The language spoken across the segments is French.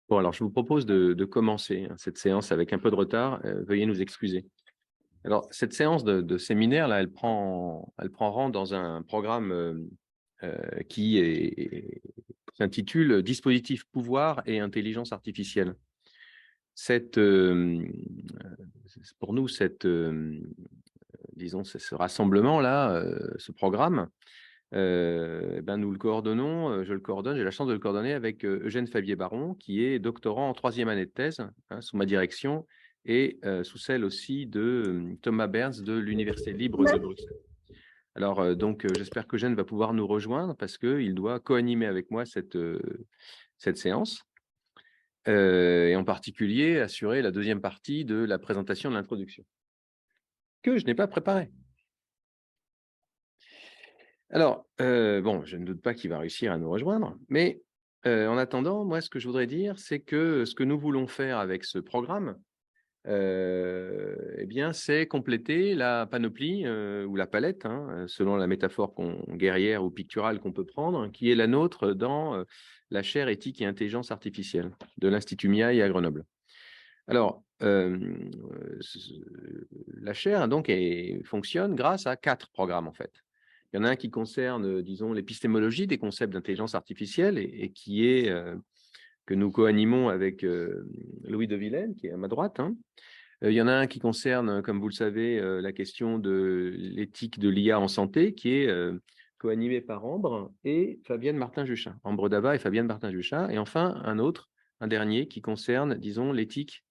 Bon, alors je vous propose de commencer cette séance avec un peu de retard. Veuillez nous excuser. Alors, cette séance de séminaire, là, elle prend rang dans un programme qui s'intitule Dispositifs, pouvoir et intelligence artificielle. Cette, pour nous, disons, ce rassemblement-là, ce programme, nous le coordonnons, je le coordonne, j'ai la chance de le coordonner avec Eugène Favier-Baron, qui est doctorant en troisième année de thèse, hein, sous ma direction, et sous celle aussi de Thomas Berns de l'Université libre de Bruxelles. Alors, j'espère qu'Eugène va pouvoir nous rejoindre parce qu'il doit co-animer avec moi cette séance, et en particulier assurer la deuxième partie de la présentation de l'introduction, que je n'ai pas préparée. Alors, bon, je ne doute pas qu'il va réussir à nous rejoindre, mais en attendant, moi, ce que je voudrais dire, c'est que ce que nous voulons faire avec ce programme, eh bien, c'est compléter la panoplie ou la palette, hein, selon la métaphore guerrière ou picturale qu'on peut prendre, qui est la nôtre dans la chaire éthique et intelligence artificielle de l'Institut MIAI à Grenoble. Alors, la chaire donc fonctionne grâce à 4 programmes en fait. Il y en a un qui concerne, disons, l'épistémologie des concepts d'intelligence artificielle et qui est que nous co-animons avec Louis de Villene, qui est à ma droite, hein. Il y en a un qui concerne, comme vous le savez, la question de l'éthique de l'IA en santé, qui est co-animé par Ambre et Fabienne Martin-Juchat. Ambre Dava et Fabienne Martin-Juchat. Et enfin, un dernier, qui concerne, disons, l'éthique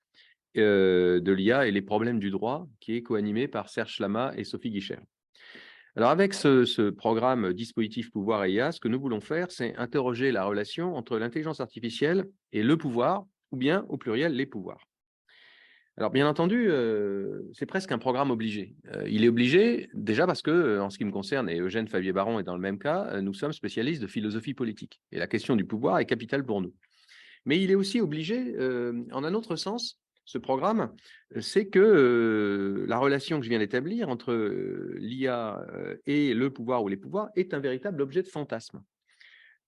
de l'IA et les problèmes du droit, qui est co-animé par Serge Lama et Sophie Guichert. Alors, avec ce programme Dispositif, pouvoir et IA, ce que nous voulons faire, c'est interroger la relation entre l'intelligence artificielle et le pouvoir, ou bien, au pluriel, les pouvoirs. Alors, bien entendu, c'est presque un programme obligé. Il est obligé déjà parce que, en ce qui me concerne, et Eugène Favier-Baron est dans le même cas, nous sommes spécialistes de philosophie politique. Et la question du pouvoir est capitale pour nous. Mais il est aussi obligé, en un autre sens, ce programme, c'est que la relation que je viens d'établir entre l'IA et le pouvoir ou les pouvoirs est un véritable objet de fantasme.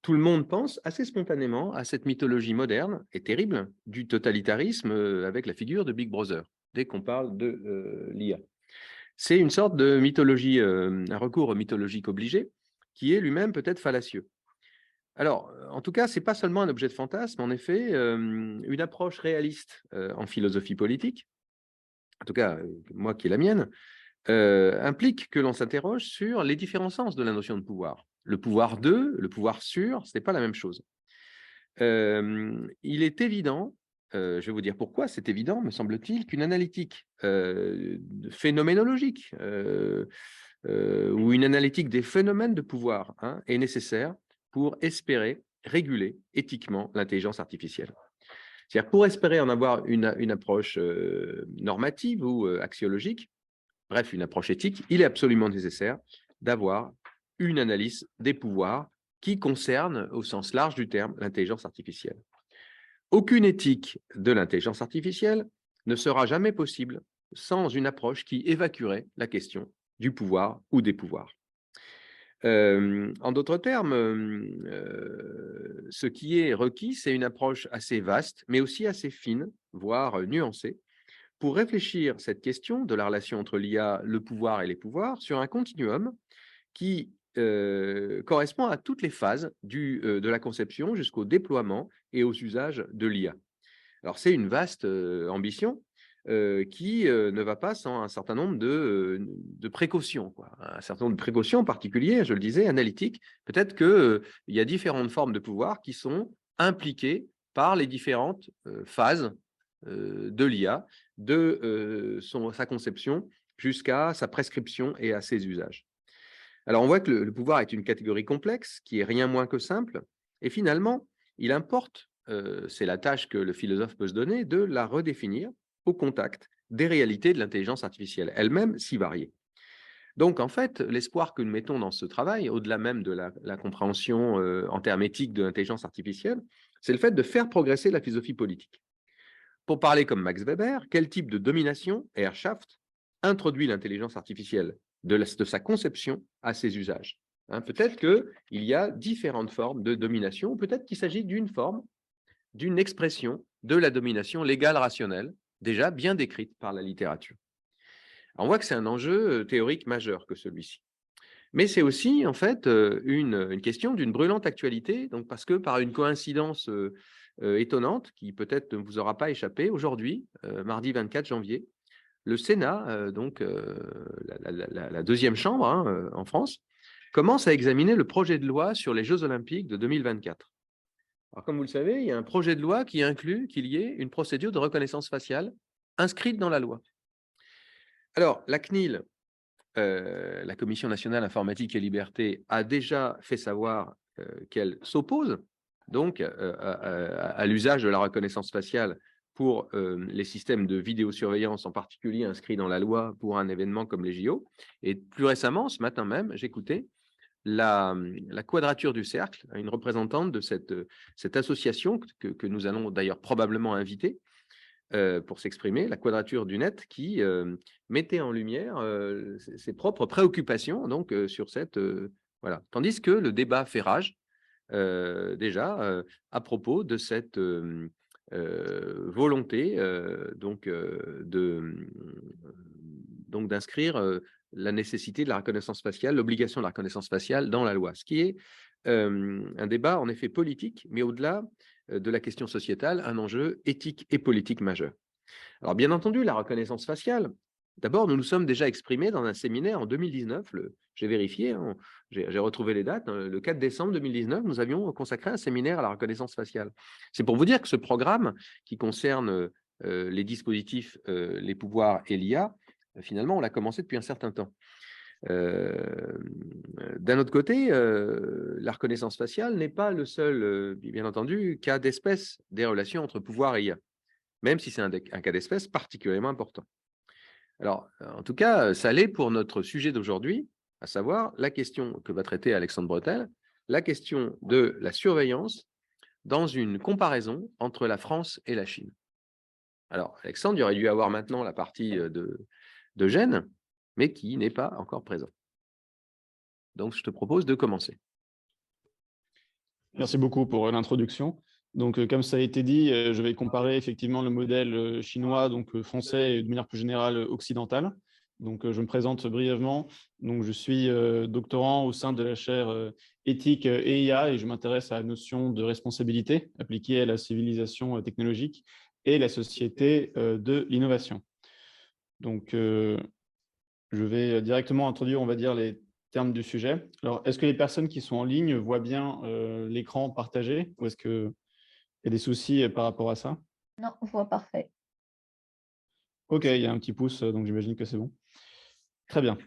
Tout le monde pense assez spontanément à cette mythologie moderne et terrible du totalitarisme avec la figure de Big Brother, dès qu'on parle de l'IA. C'est une sorte de mythologie, un recours mythologique obligé, qui est lui-même peut-être fallacieux. Alors, en tout cas, ce n'est pas seulement un objet de fantasme, en effet, une approche réaliste en philosophie politique, en tout cas, moi qui est la mienne, implique que l'on s'interroge sur les différents sens de la notion de pouvoir. Le pouvoir de, le pouvoir sur, ce n'est pas la même chose. Il est évident, je vais vous dire pourquoi c'est évident, me semble-t-il, qu'une analytique phénoménologique ou une analytique des phénomènes de pouvoir, hein, est nécessaire pour espérer réguler éthiquement l'intelligence artificielle. C'est-à-dire pour espérer en avoir une approche normative ou axiologique, bref, une approche éthique, il est absolument nécessaire d'avoir une analyse des pouvoirs qui concerne, au sens large du terme, l'intelligence artificielle. Aucune éthique de l'intelligence artificielle ne sera jamais possible sans une approche qui évacuerait la question du pouvoir ou des pouvoirs. En d'autres termes, ce qui est requis, c'est une approche assez vaste, mais aussi assez fine, voire nuancée, pour réfléchir cette question de la relation entre l'IA, le pouvoir et les pouvoirs sur un continuum qui correspond à toutes les phases de la conception jusqu'au déploiement et aux usages de l'IA. Alors, c'est une vaste ambition qui ne va pas sans un certain nombre de précautions, quoi. Un certain nombre de précautions en particulier, je le disais, analytiques. Peut-être qu'il y a différentes formes de pouvoir qui sont impliquées par les différentes phases de l'IA, de sa conception jusqu'à sa prescription et à ses usages. Alors, on voit que le pouvoir est une catégorie complexe qui est rien moins que simple. Et finalement, il importe, c'est la tâche que le philosophe peut se donner, de la redéfinir au contact des réalités de l'intelligence artificielle, elle-même si variée. Donc, en fait, l'espoir que nous mettons dans ce travail, au-delà même de la compréhension en termes éthiques de l'intelligence artificielle, c'est le fait de faire progresser la philosophie politique. Pour parler comme Max Weber, quel type de domination, Herrschaft, introduit l'intelligence artificielle de sa conception à ses usages, hein? Peut-être qu'il y a différentes formes de domination, peut-être qu'il s'agit d'une forme d'une expression de la domination légale rationnelle, déjà bien décrite par la littérature. Alors, on voit que c'est un enjeu théorique majeur que celui-ci. Mais c'est aussi, en fait, une question d'une brûlante actualité, donc parce que par une coïncidence étonnante, qui peut-être ne vous aura pas échappé, aujourd'hui, mardi 24 janvier, le Sénat, la deuxième chambre hein, en France, commence à examiner le projet de loi sur les Jeux olympiques de 2024. Alors, comme vous le savez, il y a un projet de loi qui inclut qu'il y ait une procédure de reconnaissance faciale inscrite dans la loi. Alors, la CNIL, la Commission nationale informatique et liberté, a déjà fait savoir qu'elle s'oppose donc à l'usage de la reconnaissance faciale pour les systèmes de vidéosurveillance, en particulier inscrits dans la loi pour un événement comme les JO. Et plus récemment, ce matin même, j'écoutais la Quadrature du Cercle, une représentante de cette association que nous allons d'ailleurs probablement inviter pour s'exprimer, la Quadrature du Net, qui mettait en lumière ses propres préoccupations donc, sur cette… voilà. Tandis que le débat fait rage, déjà, à propos de cette volonté donc d'inscrire la nécessité de la reconnaissance faciale, l'obligation de la reconnaissance faciale dans la loi, ce qui est un débat en effet politique, mais au-delà de la question sociétale, un enjeu éthique et politique majeur. Alors bien entendu, la reconnaissance faciale, d'abord, nous nous sommes déjà exprimés dans un séminaire en 2019, j'ai vérifié, hein, j'ai retrouvé les dates, hein, le 4 décembre 2019, nous avions consacré un séminaire à la reconnaissance faciale. C'est pour vous dire que ce programme qui concerne les dispositifs, les pouvoirs et l'IA, finalement, on l'a commencé depuis un certain temps. D'un autre côté, la reconnaissance faciale n'est pas le seul, bien entendu, cas d'espèce des relations entre pouvoir et IA, même si c'est un cas d'espèce particulièrement important. Alors, en tout cas, ça l'est pour notre sujet d'aujourd'hui, à savoir la question que va traiter Alexandre Bretel, la question de la surveillance dans une comparaison entre la France et la Chine. Alors, Alexandre, il aurait dû avoir maintenant la partie de Gênes, mais qui n'est pas encore présent. Donc, je te propose de commencer. Merci beaucoup pour l'introduction. Donc, comme ça a été dit, je vais comparer effectivement le modèle chinois, donc français et de manière plus générale occidentale. Donc, je me présente brièvement. Donc, je suis doctorant au sein de la chaire éthique et IA et je m'intéresse à la notion de responsabilité appliquée à la civilisation technologique et la société de l'innovation. Donc, je vais directement introduire, on va dire, les termes du sujet. Alors, est-ce que les personnes qui sont en ligne voient bien l'écran partagé ou est-ce qu'il y a des soucis par rapport à ça? Non, on voit parfait. OK, il y a un petit pouce, donc j'imagine que c'est bon. Très bien.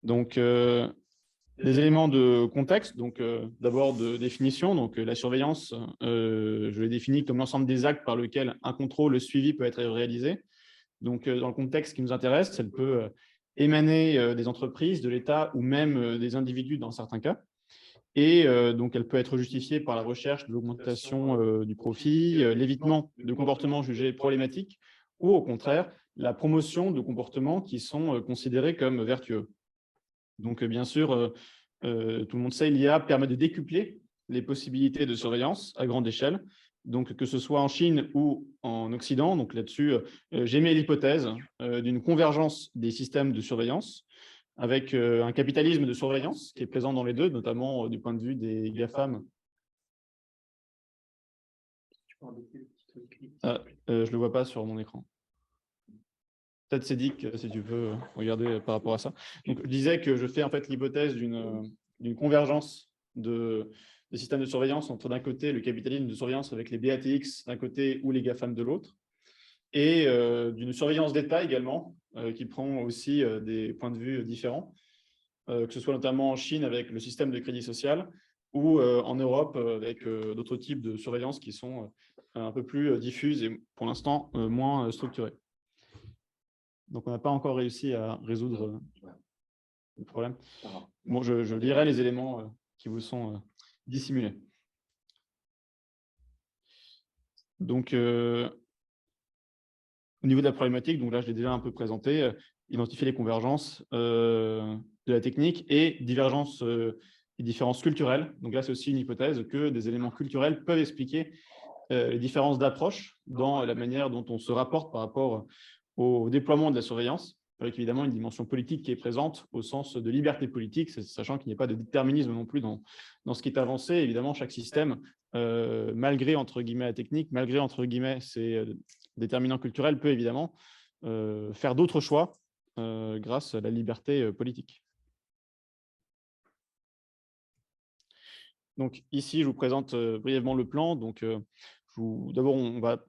Donc, des éléments de contexte, donc d'abord de définition. Donc, la surveillance, je l'ai définie comme l'ensemble des actes par lesquels un contrôle suivi peut être réalisé. Donc, dans le contexte qui nous intéresse, elle peut émaner des entreprises, de l'État ou même des individus dans certains cas. Et donc, elle peut être justifiée par la recherche de l'augmentation du profit, l'évitement de comportements jugés problématiques ou au contraire, la promotion de comportements qui sont considérés comme vertueux. Donc, bien sûr, tout le monde sait, l'IA permet de décupler les possibilités de surveillance à grande échelle. Donc, que ce soit en Chine ou en Occident, donc là-dessus, j'émets l'hypothèse d'une convergence des systèmes de surveillance avec un capitalisme de surveillance qui est présent dans les deux, notamment du point de vue des GAFAM. Je ne le vois pas sur mon écran. Peut-être Cédric, si tu veux regarder par rapport à ça. Donc, je disais que je fais en fait l'hypothèse d'une convergence des systèmes de surveillance entre d'un côté le capitalisme de surveillance avec les BATX d'un côté ou les GAFAM de l'autre, et d'une surveillance d'État également, qui prend aussi des points de vue différents, que ce soit notamment en Chine avec le système de crédit social ou en Europe avec d'autres types de surveillance qui sont un peu plus diffuses et pour l'instant moins structurées. Donc, on n'a pas encore réussi à résoudre le problème. Bon, je lirai les éléments qui vous sont dissimulés. Donc, au niveau de la problématique, donc là, je l'ai déjà un peu présenté, identifier les convergences de la technique et divergences et différences culturelles. Donc là, c'est aussi une hypothèse que des éléments culturels peuvent expliquer les différences d'approche dans la manière dont on se rapporte par rapport au déploiement de la surveillance, avec évidemment une dimension politique qui est présente au sens de liberté politique, sachant qu'il n'y a pas de déterminisme non plus dans ce qui est avancé. Évidemment, chaque système, malgré entre guillemets la technique, malgré entre guillemets ses déterminants culturels, peut évidemment faire d'autres choix grâce à la liberté politique. Donc ici, je vous présente brièvement le plan. Donc, d'abord, on va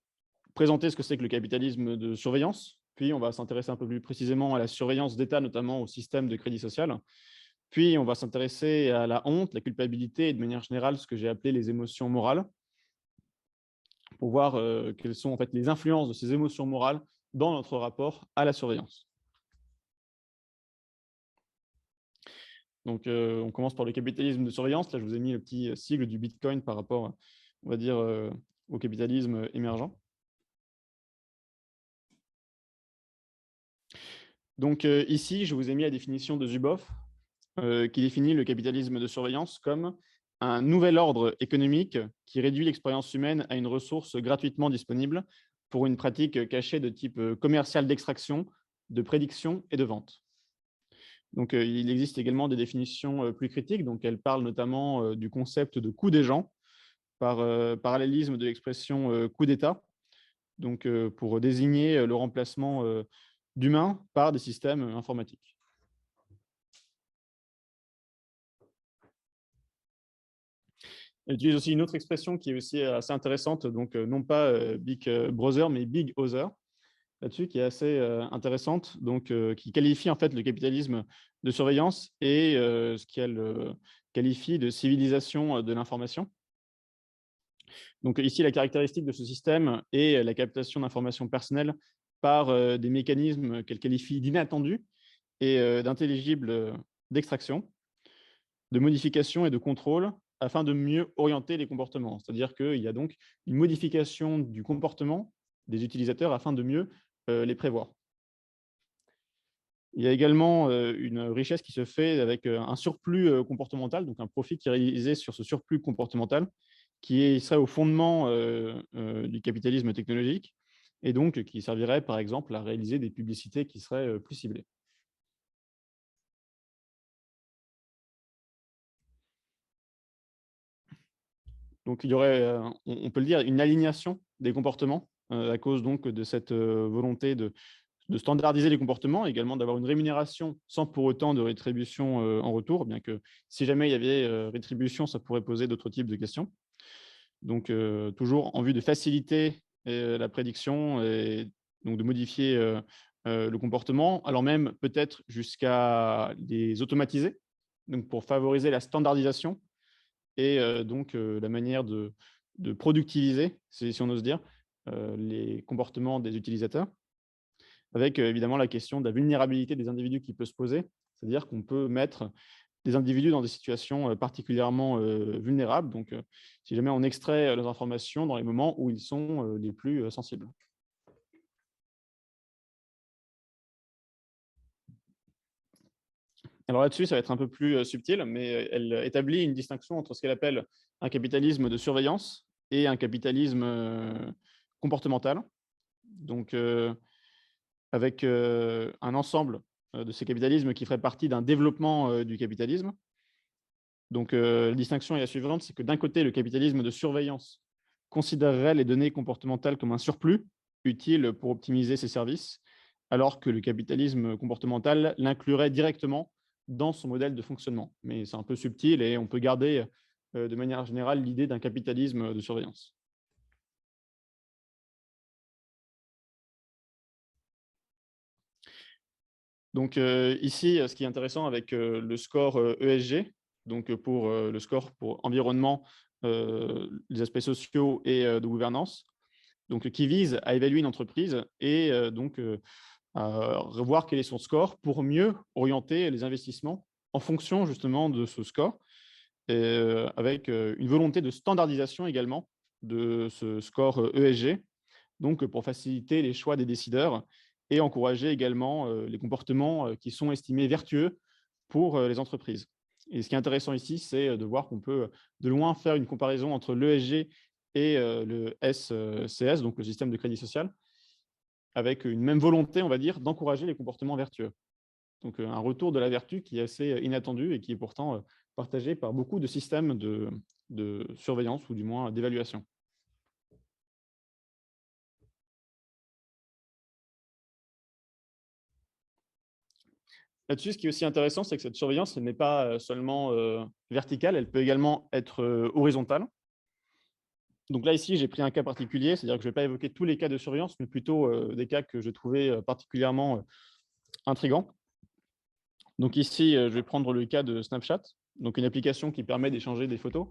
présenter ce que c'est que le capitalisme de surveillance, puis on va s'intéresser un peu plus précisément à la surveillance d'État, notamment au système de crédit social. Puis on va s'intéresser à la honte, la culpabilité et de manière générale ce que j'ai appelé les émotions morales, pour voir quelles sont en fait les influences de ces émotions morales dans notre rapport à la surveillance. Donc, on commence par le capitalisme de surveillance. Là, je vous ai mis le petit sigle du Bitcoin par rapport, on va dire, au capitalisme émergent. Donc, ici, je vous ai mis la définition de Zuboff, qui définit le capitalisme de surveillance comme un nouvel ordre économique qui réduit l'expérience humaine à une ressource gratuitement disponible pour une pratique cachée de type commercial d'extraction, de prédiction et de vente. Donc, il existe également des définitions plus critiques. Donc, elles parlent notamment du concept de coût des gens, par parallélisme de l'expression coup d'État, donc pour désigner le remplacement d'humains par des systèmes informatiques. Elle utilise aussi une autre expression qui est aussi assez intéressante, donc non pas Big Brother, mais Big Other, là-dessus, qui est assez intéressante, donc qui qualifie en fait le capitalisme de surveillance et ce qu'elle qualifie de civilisation de l'information. Donc ici, la caractéristique de ce système est la captation d'informations personnelles par des mécanismes qu'elle qualifie d'inattendus et d'intelligibles d'extraction, de modification et de contrôle afin de mieux orienter les comportements. C'est-à-dire qu'il y a donc une modification du comportement des utilisateurs afin de mieux les prévoir. Il y a également une richesse qui se fait avec un surplus comportemental, donc un profit qui est réalisé sur ce surplus comportemental, qui serait au fondement du capitalisme technologique et donc qui servirait par exemple à réaliser des publicités qui seraient plus ciblées. Donc il y aurait, on peut le dire, une alignation des comportements à cause donc de cette volonté de standardiser les comportements, également d'avoir une rémunération sans pour autant de rétribution en retour, bien que si jamais il y avait rétribution, ça pourrait poser d'autres types de questions. Donc, toujours en vue de faciliter la prédiction et donc de modifier le comportement, alors même peut-être jusqu'à les automatiser, donc pour favoriser la standardisation et donc la manière de productiviser, si on ose dire, les comportements des utilisateurs, avec évidemment la question de la vulnérabilité des individus qui peut se poser, c'est-à-dire qu'on peut mettre des individus dans des situations particulièrement vulnérables, donc si jamais on extrait leurs informations dans les moments où ils sont les plus sensibles. Alors là-dessus, ça va être un peu plus subtil, mais elle établit une distinction entre ce qu'elle appelle un capitalisme de surveillance et un capitalisme comportemental. Donc, avec un ensemble de ces capitalismes qui ferait partie d'un développement du capitalisme. Donc, la distinction est la suivante, c'est que d'un côté, le capitalisme de surveillance considérerait les données comportementales comme un surplus utile pour optimiser ses services, alors que le capitalisme comportemental l'inclurait directement dans son modèle de fonctionnement. Mais c'est un peu subtil et on peut garder de manière générale l'idée d'un capitalisme de surveillance. Donc ici, ce qui est intéressant avec le score ESG, donc pour le score pour environnement, les aspects sociaux et de gouvernance, donc qui vise à évaluer une entreprise et donc à revoir quel est son score pour mieux orienter les investissements en fonction justement de ce score, et avec une volonté de standardisation également de ce score ESG, donc pour faciliter les choix des décideurs et encourager également les comportements qui sont estimés vertueux pour les entreprises. Et ce qui est intéressant ici, c'est de voir qu'on peut de loin faire une comparaison entre l'ESG et le SCS, donc le système de crédit social, avec une même volonté, on va dire, d'encourager les comportements vertueux. Donc, un retour de la vertu qui est assez inattendu et qui est pourtant partagé par beaucoup de systèmes de surveillance ou du moins d'évaluation. Là-dessus, ce qui est aussi intéressant, c'est que cette surveillance, elle n'est pas seulement verticale, elle peut également être horizontale. Donc là, ici, j'ai pris un cas particulier, c'est-à-dire que je ne vais pas évoquer tous les cas de surveillance, mais plutôt des cas que je trouvais particulièrement intrigants. Donc ici, je vais prendre le cas de Snapchat, donc une application qui permet d'échanger des photos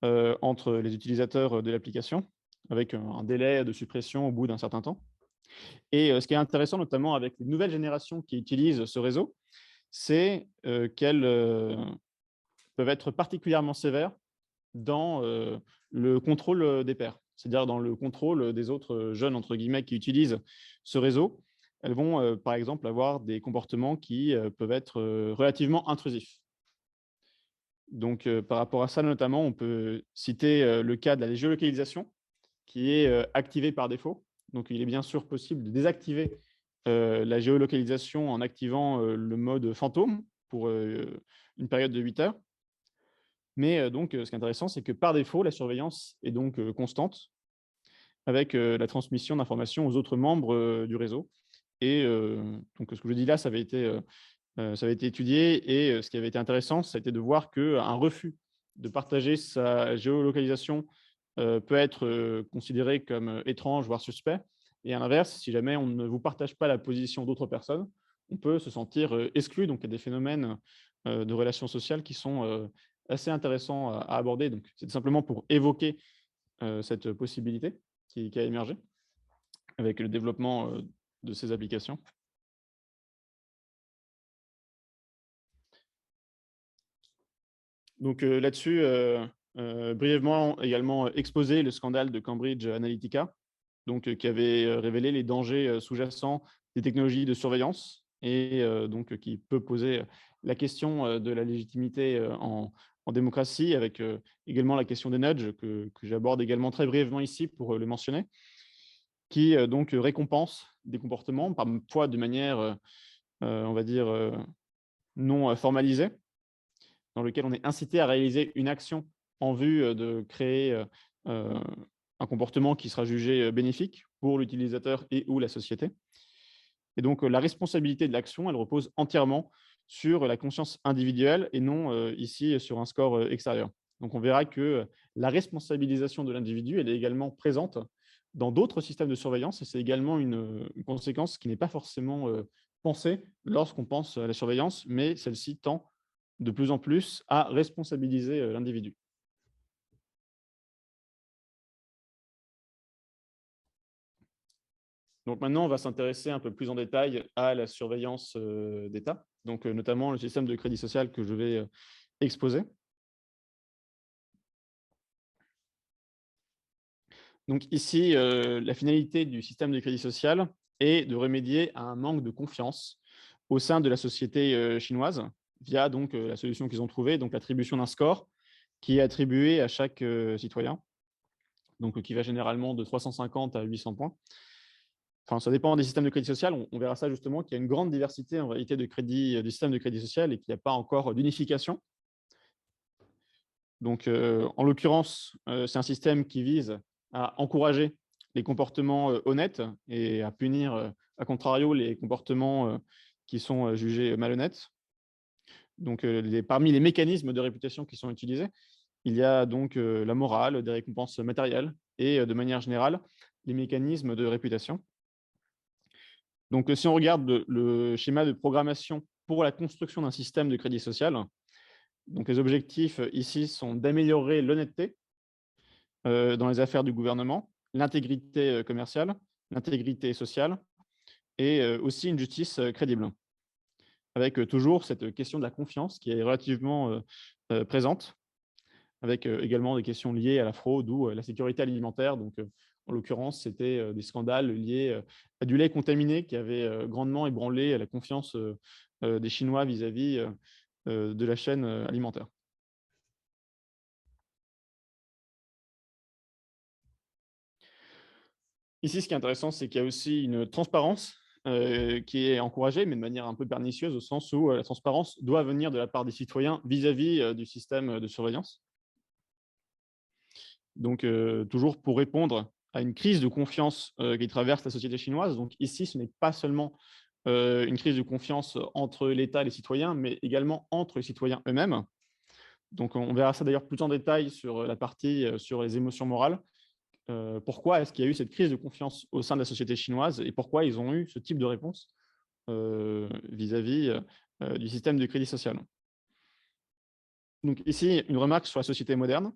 entre les utilisateurs de l'application, avec un délai de suppression au bout d'un certain temps. Et ce qui est intéressant, notamment avec les nouvelles générations qui utilisent ce réseau, c'est qu'elles peuvent être particulièrement sévères dans le contrôle des pairs, c'est-à-dire dans le contrôle des autres jeunes, entre guillemets, qui utilisent ce réseau. Elles vont, par exemple, avoir des comportements qui peuvent être relativement intrusifs. Donc, par rapport à ça, notamment, on peut citer le cas de la géolocalisation, qui est activée par défaut. Donc, il est bien sûr possible de désactiver la géolocalisation en activant le mode fantôme pour une période de 8 heures. Mais donc, ce qui est intéressant, c'est que par défaut, la surveillance est donc constante avec la transmission d'informations aux autres membres du réseau. Et donc, ce que je dis là, ça avait été étudié. Et ce qui avait été intéressant, ça a été de voir qu'un refus de partager sa géolocalisation peut être considéré comme étrange, voire suspect. Et à l'inverse, si jamais on ne vous partage pas la position d'autres personnes, on peut se sentir exclu. Donc, il y a des phénomènes de relations sociales qui sont assez intéressants à aborder. Donc, c'est simplement pour évoquer cette possibilité qui a émergé avec le développement de ces applications. Donc là-dessus, brièvement également exposé le scandale de Cambridge Analytica, donc qui avait révélé les dangers sous-jacents des technologies de surveillance et donc qui peut poser la question de la légitimité en démocratie, avec également la question des nudges que j'aborde également très brièvement ici pour le mentionner, qui donc récompense des comportements, parfois de manière, on va dire, non formalisée, dans lequel on est incité à réaliser une action en vue de créer un comportement qui sera jugé bénéfique pour l'utilisateur et ou la société. Et donc, la responsabilité de l'action, elle repose entièrement sur la conscience individuelle et non ici sur un score extérieur. Donc, on verra que la responsabilisation de l'individu, elle est également présente dans d'autres systèmes de surveillance et c'est également une conséquence qui n'est pas forcément pensée lorsqu'on pense à la surveillance, mais celle-ci tend de plus en plus à responsabiliser l'individu. Donc maintenant, on va s'intéresser un peu plus en détail à la surveillance d'État, donc notamment le système de crédit social que je vais exposer. Donc ici, la finalité du système de crédit social est de remédier à un manque de confiance au sein de la société chinoise via donc la solution qu'ils ont trouvée, donc l'attribution d'un score qui est attribué à chaque citoyen, donc qui va généralement de 350 à 800 points. Enfin, ça dépend des systèmes de crédit social. On verra ça justement, qu'il y a une grande diversité en réalité de crédit, des systèmes de crédit social et qu'il n'y a pas encore d'unification. Donc, en l'occurrence, c'est un système qui vise à encourager les comportements honnêtes et à punir, à contrario, les comportements qui sont jugés malhonnêtes. Donc, parmi les mécanismes de réputation qui sont utilisés, il y a donc la morale, des récompenses matérielles et de manière générale, les mécanismes de réputation. Donc, si on regarde le schéma de programmation pour la construction d'un système de crédit social, donc les objectifs ici sont d'améliorer l'honnêteté dans les affaires du gouvernement, l'intégrité commerciale, l'intégrité sociale et aussi une justice crédible, avec toujours cette question de la confiance qui est relativement présente, avec également des questions liées à la fraude ou la sécurité alimentaire. Donc, en l'occurrence, c'était des scandales liés à du lait contaminé qui avait grandement ébranlé la confiance des Chinois vis-à-vis de la chaîne alimentaire. Ici, ce qui est intéressant, c'est qu'il y a aussi une transparence qui est encouragée, mais de manière un peu pernicieuse, au sens où la transparence doit venir de la part des citoyens vis-à-vis du système de surveillance. Donc, toujours pour répondre à une crise de confiance qui traverse la société chinoise. Donc ici, ce n'est pas seulement une crise de confiance entre l'État et les citoyens, mais également entre les citoyens eux-mêmes. Donc on verra ça d'ailleurs plus en détail sur la partie sur les émotions morales. Pourquoi est-ce qu'il y a eu cette crise de confiance au sein de la société chinoise et pourquoi ils ont eu ce type de réponse vis-à-vis du système de crédit social. Donc ici, une remarque sur la société moderne,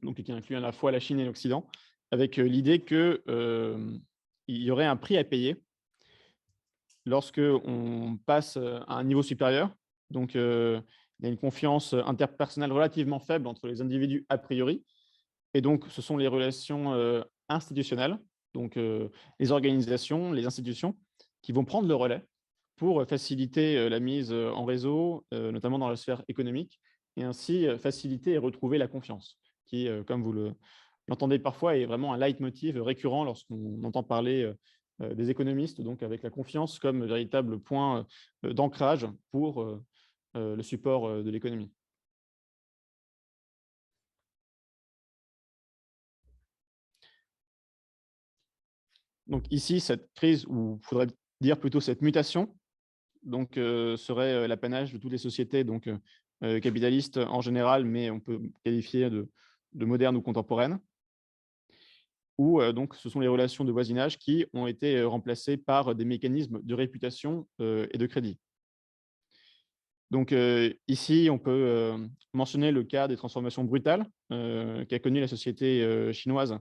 donc qui inclut à la fois la Chine et l'Occident, avec l'idée qu'il y aurait un prix à payer lorsque on passe à un niveau supérieur. Donc, il y a une confiance interpersonnelle relativement faible entre les individus a priori. Et donc, ce sont les relations institutionnelles, donc les organisations, les institutions, qui vont prendre le relais pour faciliter la mise en réseau, notamment dans la sphère économique, et ainsi faciliter et retrouver la confiance, qui, comme vous l'entendez parfois, est vraiment un leitmotiv récurrent lorsqu'on entend parler des économistes, donc avec la confiance comme véritable point d'ancrage pour le support de l'économie. Donc ici, cette crise, ou il faudrait dire plutôt cette mutation, donc, serait l'apanage de toutes les sociétés donc, capitalistes en général, mais on peut qualifier de modernes ou contemporaines, où donc ce sont les relations de voisinage qui ont été remplacées par des mécanismes de réputation et de crédit. Donc ici, on peut mentionner le cas des transformations brutales qu'a connu la société chinoise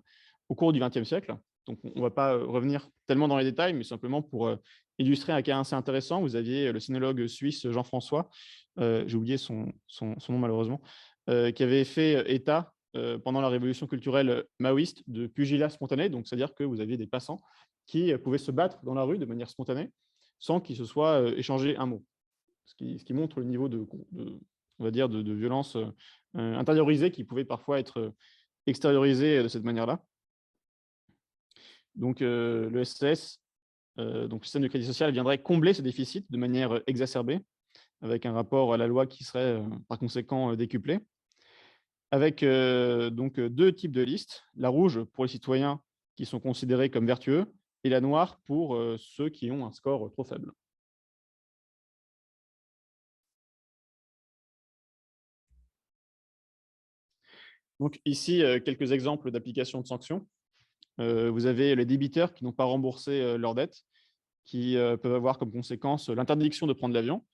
au cours du XXe siècle. Donc on ne va pas revenir tellement dans les détails, mais simplement pour illustrer un cas assez intéressant. Vous aviez le sinologue suisse Jean-François, j'ai oublié son nom malheureusement, qui avait fait état pendant la révolution culturelle maoïste de pugilat spontané. Donc c'est-à-dire que vous aviez des passants qui pouvaient se battre dans la rue de manière spontanée sans qu'il se soit échangé un mot. Ce qui montre le niveau on va dire de violence intériorisée qui pouvait parfois être extériorisée de cette manière-là. Donc le SCS, donc le système de crédit social, viendrait combler ce déficit de manière exacerbée, avec un rapport à la loi qui serait par conséquent décuplé, avec donc deux types de listes, la rouge pour les citoyens qui sont considérés comme vertueux et la noire pour ceux qui ont un score trop faible. Donc ici, quelques exemples d'applications de sanctions. Vous avez les débiteurs qui n'ont pas remboursé leurs dettes, qui peuvent avoir comme conséquence l'interdiction de prendre l'avion,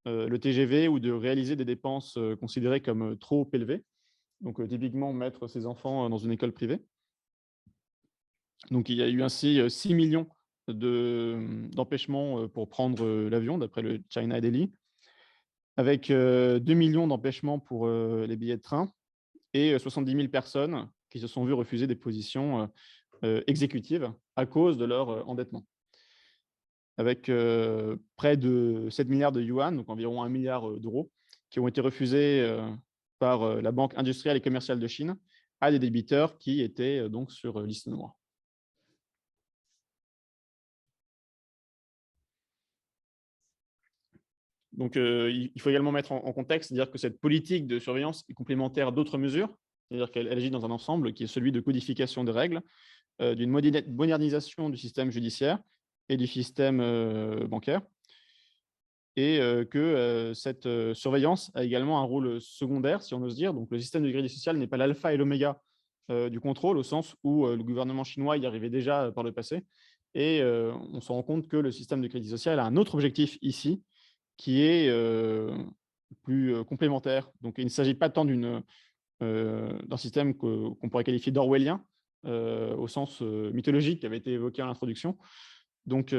le TGV ou de réaliser des dépenses considérées comme trop élevées. Donc typiquement, mettre ses enfants dans une école privée. Donc il y a eu ainsi 6 millions d'empêchements pour prendre l'avion, d'après le China Daily, avec 2 millions d'empêchements pour les billets de train et 70 000 personnes qui se sont vues refuser des positions exécutives à cause de leur endettement. Avec près de 7 milliards de yuan, donc environ 1 milliard d'euros, qui ont été refusés par la Banque industrielle et commerciale de Chine à des débiteurs qui étaient donc sur liste noire. Donc, il faut également mettre en contexte, c'est-à-dire que cette politique de surveillance est complémentaire d'autres mesures, c'est-à-dire qu'elle agit dans un ensemble qui est celui de codification des règles, d'une modernisation du système judiciaire et du système bancaire, et que cette surveillance a également un rôle secondaire, si on ose dire. Donc, le système de crédit social n'est pas l'alpha et l'oméga du contrôle, au sens où le gouvernement chinois y arrivait déjà par le passé. Et on se rend compte que le système de crédit social a un autre objectif ici, qui est plus complémentaire. Donc, il ne s'agit pas tant d'un système qu'on pourrait qualifier d'orwellien, au sens mythologique qui avait été évoqué à l'introduction. Donc,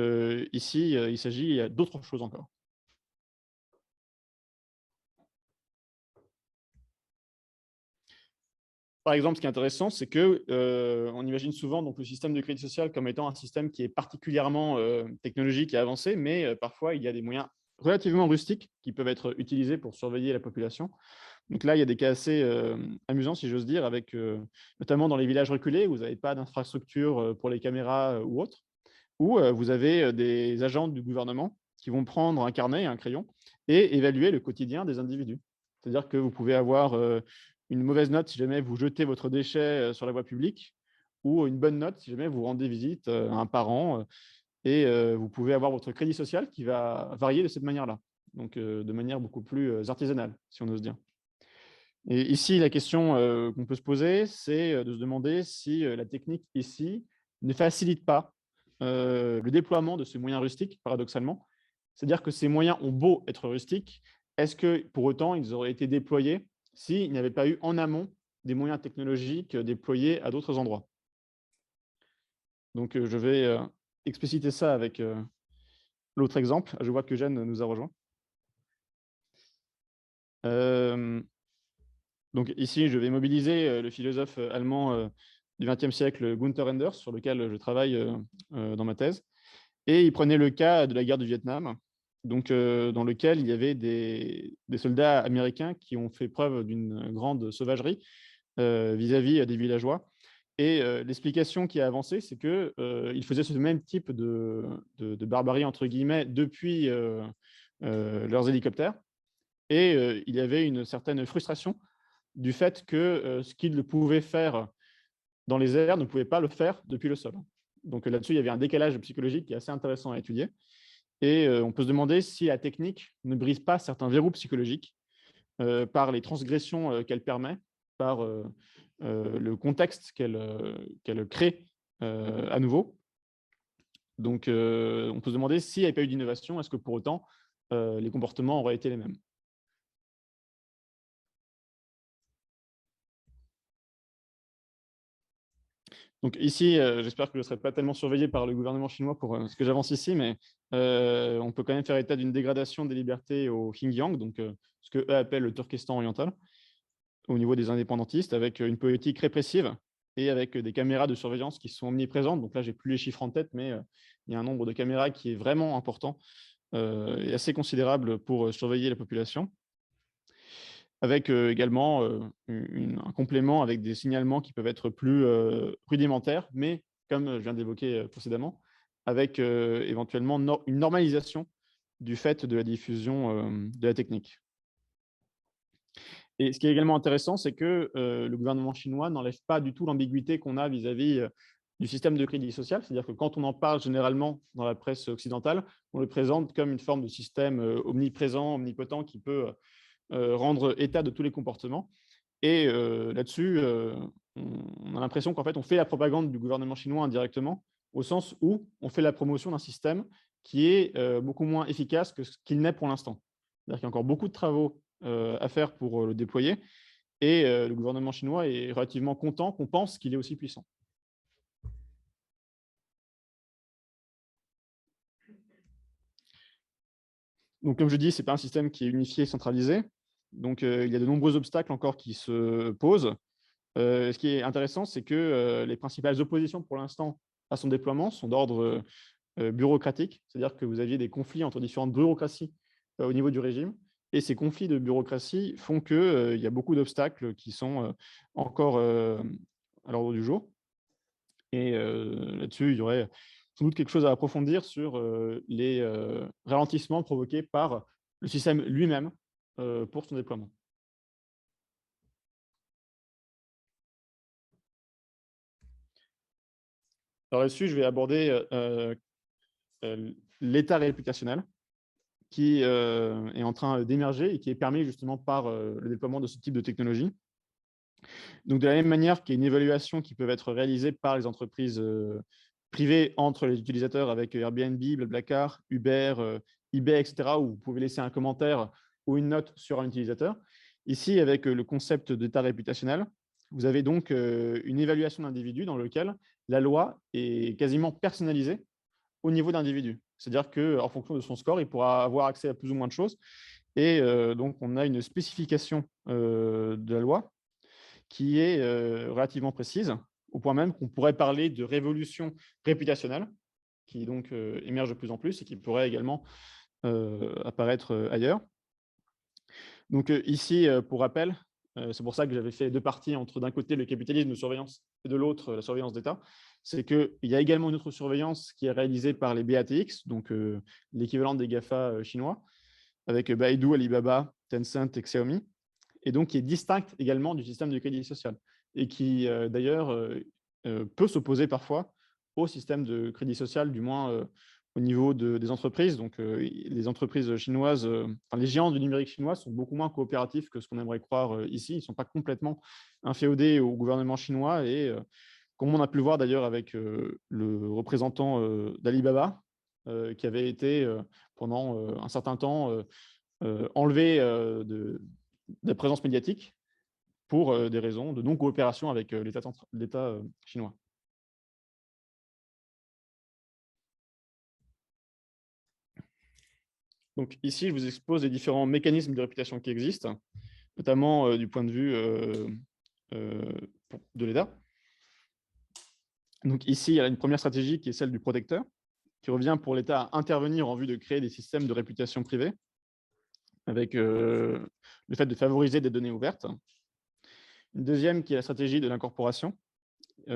ici, il s'agit d'autre chose encore. Par exemple, ce qui est intéressant, c'est que on imagine souvent donc, le système de crédit social comme étant un système qui est particulièrement technologique et avancé, mais parfois, il y a des moyens relativement rustiques qui peuvent être utilisés pour surveiller la population. Donc là, il y a des cas assez amusants, si j'ose dire, avec notamment dans les villages reculés où vous n'avez pas d'infrastructure pour les caméras ou autres, où vous avez des agents du gouvernement qui vont prendre un carnet et un crayon et évaluer le quotidien des individus. C'est-à-dire que vous pouvez avoir une mauvaise note si jamais vous jetez votre déchet sur la voie publique, ou une bonne note si jamais vous rendez visite à un parent, et vous pouvez avoir votre crédit social qui va varier de cette manière-là, donc de manière beaucoup plus artisanale, si on ose dire. Et ici, la question qu'on peut se poser, c'est de se demander si la technique ici ne facilite pas le déploiement de ces moyens rustiques, paradoxalement. C'est-à-dire que ces moyens ont beau être rustiques, est-ce que pour autant ils auraient été déployés s'il n'y avait pas eu en amont des moyens technologiques déployés à d'autres endroits? Donc je vais expliciter ça avec l'autre exemple. Je vois que Jeanne nous a rejoint. Donc ici, je vais mobiliser le philosophe allemand du XXe siècle, Gunther Anders, sur lequel je travaille dans ma thèse. Et il prenait le cas de la guerre du Vietnam, donc, dans lequel il y avait des soldats américains qui ont fait preuve d'une grande sauvagerie vis-à-vis des villageois. Et l'explication qui a avancé, c'est qu'ils faisaient ce même type de barbarie, entre guillemets, depuis leurs hélicoptères. Et il y avait une certaine frustration du fait que ce qu'ils pouvaient faire dans les airs ne pouvaient pas le faire depuis le sol. Donc là-dessus, il y avait un décalage psychologique qui est assez intéressant à étudier. Et on peut se demander si la technique ne brise pas certains verrous psychologiques par les transgressions qu'elle permet, par le contexte qu'elle crée à nouveau. Donc on peut se demander s'il n'y avait pas eu d'innovation, est-ce que pour autant les comportements auraient été les mêmes? Donc ici, j'espère que je ne serai pas tellement surveillé par le gouvernement chinois pour ce que j'avance ici, mais on peut quand même faire état d'une dégradation des libertés au Xinjiang, donc ce qu'eux appellent le Turkestan oriental, au niveau des indépendantistes, avec une politique répressive et avec des caméras de surveillance qui sont omniprésentes. Donc là, j'ai plus les chiffres en tête, mais il y a un nombre de caméras qui est vraiment important et assez considérable pour surveiller la population, avec également un complément avec des signalements qui peuvent être plus rudimentaires, mais comme je viens d'évoquer précédemment, avec éventuellement une normalisation du fait de la diffusion de la technique. Et ce qui est également intéressant, c'est que le gouvernement chinois n'enlève pas du tout l'ambiguïté qu'on a vis-à-vis du système de crédit social. C'est-à-dire que quand on en parle généralement dans la presse occidentale, on le présente comme une forme de système omniprésent, omnipotent, qui peut rendre état de tous les comportements. Et là-dessus, on a l'impression qu'en fait, on fait la propagande du gouvernement chinois indirectement, au sens où on fait la promotion d'un système qui est beaucoup moins efficace que ce qu'il n'est pour l'instant. C'est-à-dire qu'il y a encore beaucoup de travaux à faire pour le déployer, et le gouvernement chinois est relativement content qu'on pense qu'il est aussi puissant. Donc, comme je dis, ce n'est pas un système qui est unifié et centralisé. Donc, il y a de nombreux obstacles encore qui se posent. Ce qui est intéressant, c'est que les principales oppositions pour l'instant à son déploiement sont d'ordre bureaucratique, c'est-à-dire que vous aviez des conflits entre différentes bureaucraties au niveau du régime, et ces conflits de bureaucratie font qu'il y a beaucoup d'obstacles qui sont encore à l'ordre du jour. Et là-dessus, il y aurait sans doute quelque chose à approfondir sur les ralentissements provoqués par le système lui-même pour son déploiement. Alors là-dessus, je vais aborder l'état réputationnel qui est en train d'émerger et qui est permis justement par le déploiement de ce type de technologie. Donc, de la même manière qu'il y a une évaluation qui peut être réalisée par les entreprises privées entre les utilisateurs avec Airbnb, BlaBlaCar, Uber, eBay, etc., où vous pouvez laisser un commentaire ou une note sur un utilisateur. Ici, avec le concept d'état réputationnel, vous avez donc une évaluation d'individu dans lequel la loi est quasiment personnalisée au niveau d'individu. C'est-à-dire qu'en fonction de son score, il pourra avoir accès à plus ou moins de choses. Et donc, on a une spécification de la loi qui est relativement précise, au point même qu'on pourrait parler de révolution réputationnelle, qui donc émerge de plus en plus et qui pourrait également apparaître ailleurs. Donc ici, pour rappel, c'est pour ça que j'avais fait deux parties entre d'un côté le capitalisme de surveillance et de l'autre la surveillance d'État. C'est qu'il y a également une autre surveillance qui est réalisée par les BATX, donc l'équivalent des GAFA chinois, avec Baidu, Alibaba, Tencent et Xiaomi, et donc qui est distincte également du système de crédit social, et qui d'ailleurs peut s'opposer parfois au système de crédit social, du moins au niveau des entreprises. Donc les entreprises chinoises, les géants du numérique chinois sont beaucoup moins coopératifs que ce qu'on aimerait croire ici. Ils ne sont pas complètement inféodés au gouvernement chinois, et comme on a pu le voir d'ailleurs avec le représentant d'Alibaba, qui avait été pendant un certain temps enlevé de la présence médiatique pour des raisons de non-coopération avec l'État chinois. Donc ici, je vous expose les différents mécanismes de réputation qui existent, notamment du point de vue de l'État. Donc ici, il y a une première stratégie qui est celle du protecteur, qui revient pour l'État à intervenir en vue de créer des systèmes de réputation privée, avec le fait de favoriser des données ouvertes. Une deuxième qui est la stratégie de l'incorporation,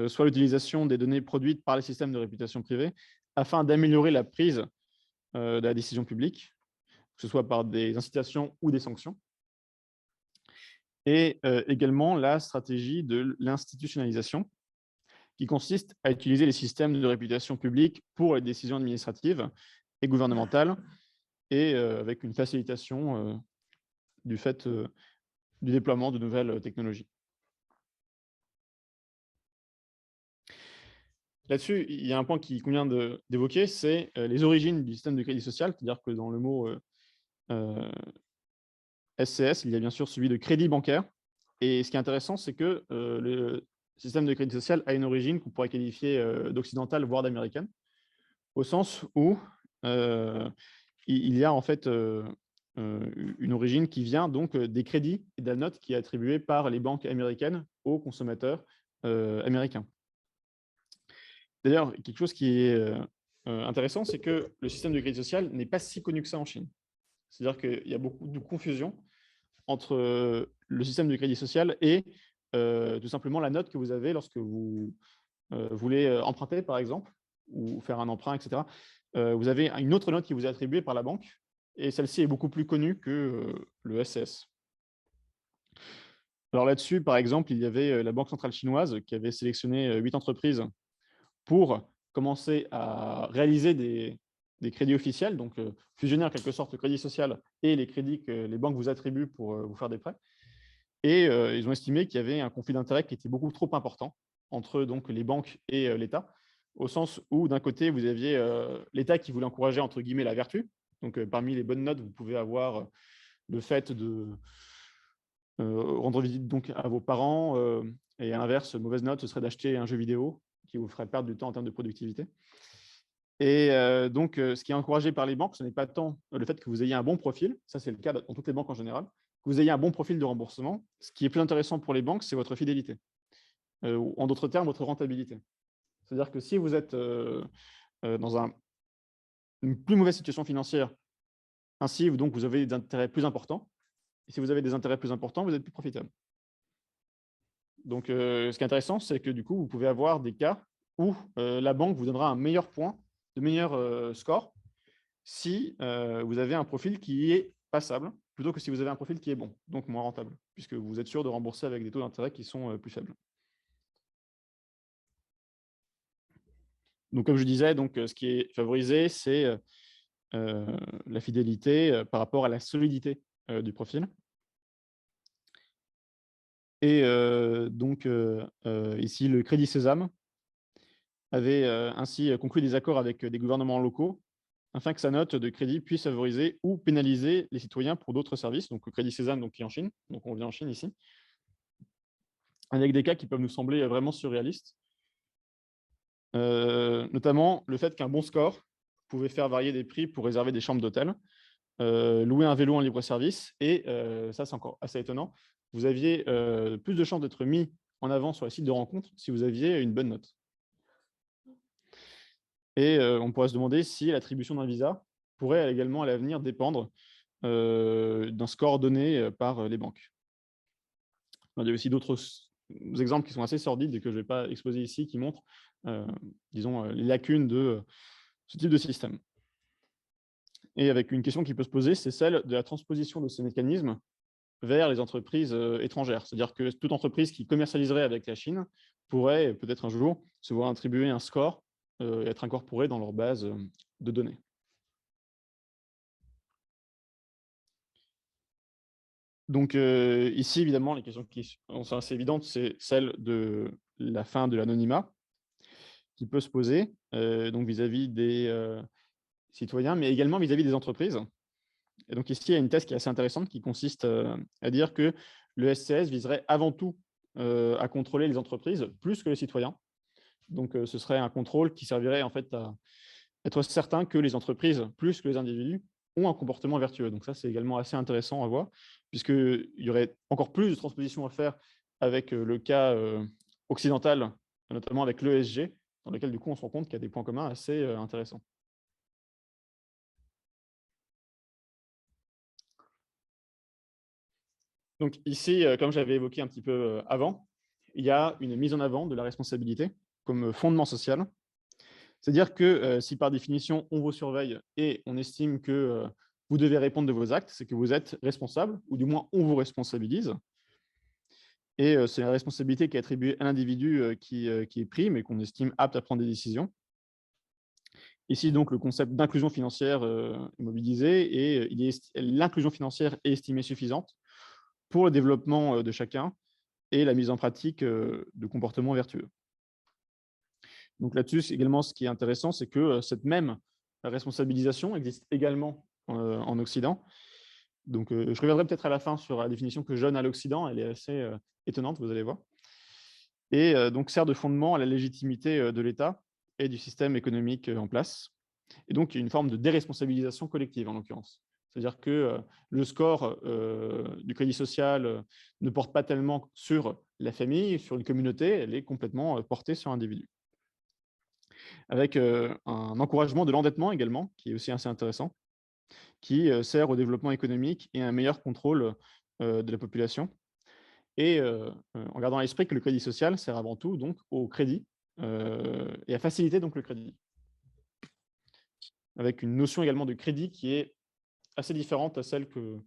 soit l'utilisation des données produites par les systèmes de réputation privée afin d'améliorer la prise de la décision publique, que ce soit par des incitations ou des sanctions. Et également la stratégie de l'institutionnalisation, qui consiste à utiliser les systèmes de réputation publique pour les décisions administratives et gouvernementales, et avec une facilitation du fait du déploiement de nouvelles technologies. Là-dessus, il y a un point qui convient d'évoquer, c'est les origines du système de crédit social, c'est-à-dire que dans le mot SCS, il y a bien sûr celui de crédit bancaire. Et ce qui est intéressant, c'est que le système de crédit social a une origine qu'on pourrait qualifier d'occidentale, voire d'américaine, au sens où il y a en fait une origine qui vient donc des crédits et de la note qui est attribuée par les banques américaines aux consommateurs américains. D'ailleurs, quelque chose qui est intéressant, c'est que le système de crédit social n'est pas si connu que ça en Chine. C'est-à-dire qu'il y a beaucoup de confusion entre le système de crédit social et tout simplement la note que vous avez lorsque vous voulez emprunter, par exemple, ou faire un emprunt, etc. Vous avez une autre note qui vous est attribuée par la banque, et celle-ci est beaucoup plus connue que le SCS. Alors là-dessus, par exemple, il y avait la Banque centrale chinoise qui avait sélectionné 8 entreprises pour commencer à réaliser des crédits officiels, donc fusionner en quelque sorte le crédit social et les crédits que les banques vous attribuent pour vous faire des prêts. Et ils ont estimé qu'il y avait un conflit d'intérêts qui était beaucoup trop important entre donc, les banques et l'État, au sens où d'un côté, vous aviez l'État qui voulait encourager entre guillemets la vertu. Donc parmi les bonnes notes, vous pouvez avoir le fait de rendre visite donc à vos parents, et à l'inverse, mauvaise note, ce serait d'acheter un jeu vidéo qui vous ferait perdre du temps en termes de productivité. Et donc, ce qui est encouragé par les banques, ce n'est pas tant le fait que vous ayez un bon profil, ça c'est le cas dans toutes les banques en général, que vous ayez un bon profil de remboursement. Ce qui est plus intéressant pour les banques, c'est votre fidélité, ou en d'autres termes, votre rentabilité. C'est-à-dire que si vous êtes dans une plus mauvaise situation financière, ainsi donc vous avez des intérêts plus importants, et si vous avez des intérêts plus importants, vous êtes plus profitable. Donc, ce qui est intéressant, c'est que du coup, vous pouvez avoir des cas où la banque vous donnera un meilleur point, de meilleur score, si vous avez un profil qui est passable, plutôt que si vous avez un profil qui est bon, donc moins rentable, puisque vous êtes sûr de rembourser avec des taux d'intérêt qui sont plus faibles. Donc, comme je disais, donc, ce qui est favorisé, c'est la fidélité par rapport à la solidité du profil. Et donc, ici, le Crédit Sésame avait ainsi conclu des accords avec des gouvernements locaux afin que sa note de crédit puisse favoriser ou pénaliser les citoyens pour d'autres services. Donc, le Crédit Sésame, donc, qui est en Chine, donc on vient en Chine ici, avec des cas qui peuvent nous sembler vraiment surréalistes. Notamment le fait qu'un bon score pouvait faire varier des prix pour réserver des chambres d'hôtel, louer un vélo en libre-service, et ça c'est encore assez étonnant, vous aviez plus de chances d'être mis en avant sur les sites de rencontres si vous aviez une bonne note. Et on pourrait se demander si l'attribution d'un visa pourrait également à l'avenir dépendre d'un score donné par les banques. Il y a aussi d'autres exemples qui sont assez sordides et que je ne vais pas exposer ici, qui montrent, disons, les lacunes de ce type de système. Et avec une question qui peut se poser, c'est celle de la transposition de ces mécanismes vers les entreprises étrangères. C'est-à-dire que toute entreprise qui commercialiserait avec la Chine pourrait peut-être un jour se voir attribuer un score et être incorporé dans leur base de données. Donc ici, évidemment, les questions qui sont assez évidentes, c'est celle de la fin de l'anonymat qui peut se poser donc vis-à-vis des citoyens, mais également vis-à-vis des entreprises. Et donc ici, il y a une thèse qui est assez intéressante qui consiste à dire que le SCS viserait avant tout à contrôler les entreprises plus que les citoyens. Donc ce serait un contrôle qui servirait en fait à être certain que les entreprises, plus que les individus, ont un comportement vertueux. Donc ça, c'est également assez intéressant à voir, puisqu'il y aurait encore plus de transpositions à faire avec le cas occidental, notamment avec l'ESG, dans lequel du coup on se rend compte qu'il y a des points communs assez intéressants. Donc ici, comme j'avais évoqué un petit peu avant, il y a une mise en avant de la responsabilité comme fondement social. C'est-à-dire que si par définition, on vous surveille et on estime que vous devez répondre de vos actes, c'est que vous êtes responsable, ou du moins on vous responsabilise. Et c'est la responsabilité qui est attribuée à l'individu qui est pris, mais qu'on estime apte à prendre des décisions. Ici, donc, le concept d'inclusion financière est mobilisé et l'inclusion financière est estimée suffisante pour le développement de chacun et la mise en pratique de comportements vertueux. Donc là-dessus, également, ce qui est intéressant, c'est que cette même responsabilisation existe également en Occident. Donc, je reviendrai peut-être à la fin sur la définition que je donne à l'Occident. Elle est assez étonnante, vous allez voir. Et donc, sert de fondement à la légitimité de l'État et du système économique en place. Et donc, il y a une forme de déresponsabilisation collective, en l'occurrence. C'est-à-dire que le score du crédit social ne porte pas tellement sur la famille, sur une communauté, elle est complètement portée sur l'individu. Avec un encouragement de l'endettement également, qui est aussi assez intéressant, qui sert au développement économique et à un meilleur contrôle de la population. Et en gardant à l'esprit que le crédit social sert avant tout donc, au crédit et à faciliter donc, le crédit. Avec une notion également de crédit qui est assez différente à celle que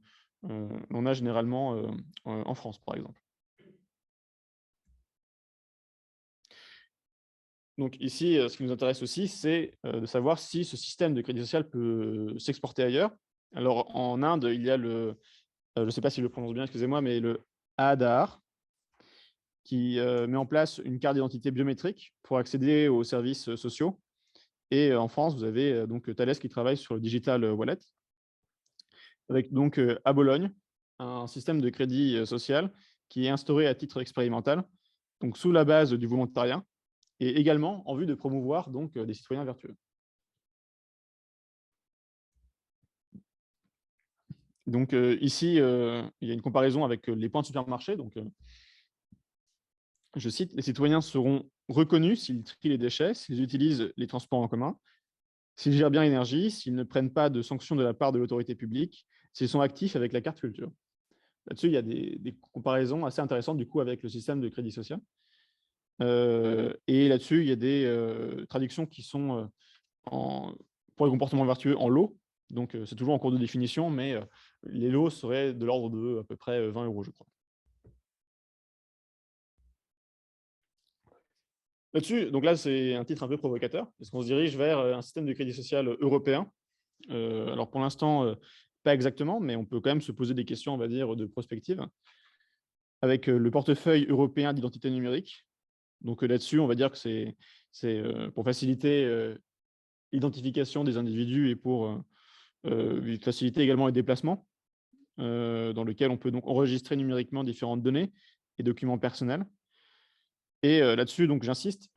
l'on a généralement en France, par exemple. Donc ici, ce qui nous intéresse aussi, c'est de savoir si ce système de crédit social peut s'exporter ailleurs. Alors en Inde, il y a je ne sais pas si je le prononce bien, excusez-moi, mais le Aadhaar, qui met en place une carte d'identité biométrique pour accéder aux services sociaux. Et en France, vous avez donc Thales qui travaille sur le Digital Wallet, avec donc à Bologne un système de crédit social qui est instauré à titre expérimental, donc sous la base du volontariat, et également en vue de promouvoir donc des citoyens vertueux. Donc ici, il y a une comparaison avec les points de supermarché. Donc, je cite, les citoyens seront reconnus s'ils trient les déchets, s'ils utilisent les transports en commun, s'ils gèrent bien l'énergie, s'ils ne prennent pas de sanctions de la part de l'autorité publique, s'ils sont actifs avec la carte culture. Là-dessus, il y a des comparaisons assez intéressantes du coup avec le système de crédit social. Et là-dessus, il y a des traductions qui sont pour les comportements vertueux en lots. Donc, c'est toujours en cours de définition, mais les lots seraient de l'ordre de à peu près 20 €, je crois. Là-dessus, donc là, c'est un titre un peu provocateur, parce qu'on se dirige vers un système de crédit social européen. Alors pour l'instant, pas exactement, mais on peut quand même se poser des questions, on va dire, de prospective, avec le portefeuille européen d'identité numérique. Donc là-dessus, on va dire que c'est pour faciliter l'identification des individus et pour faciliter également les déplacements, dans lequel on peut donc enregistrer numériquement différentes données et documents personnels. Et là-dessus, donc j'insiste,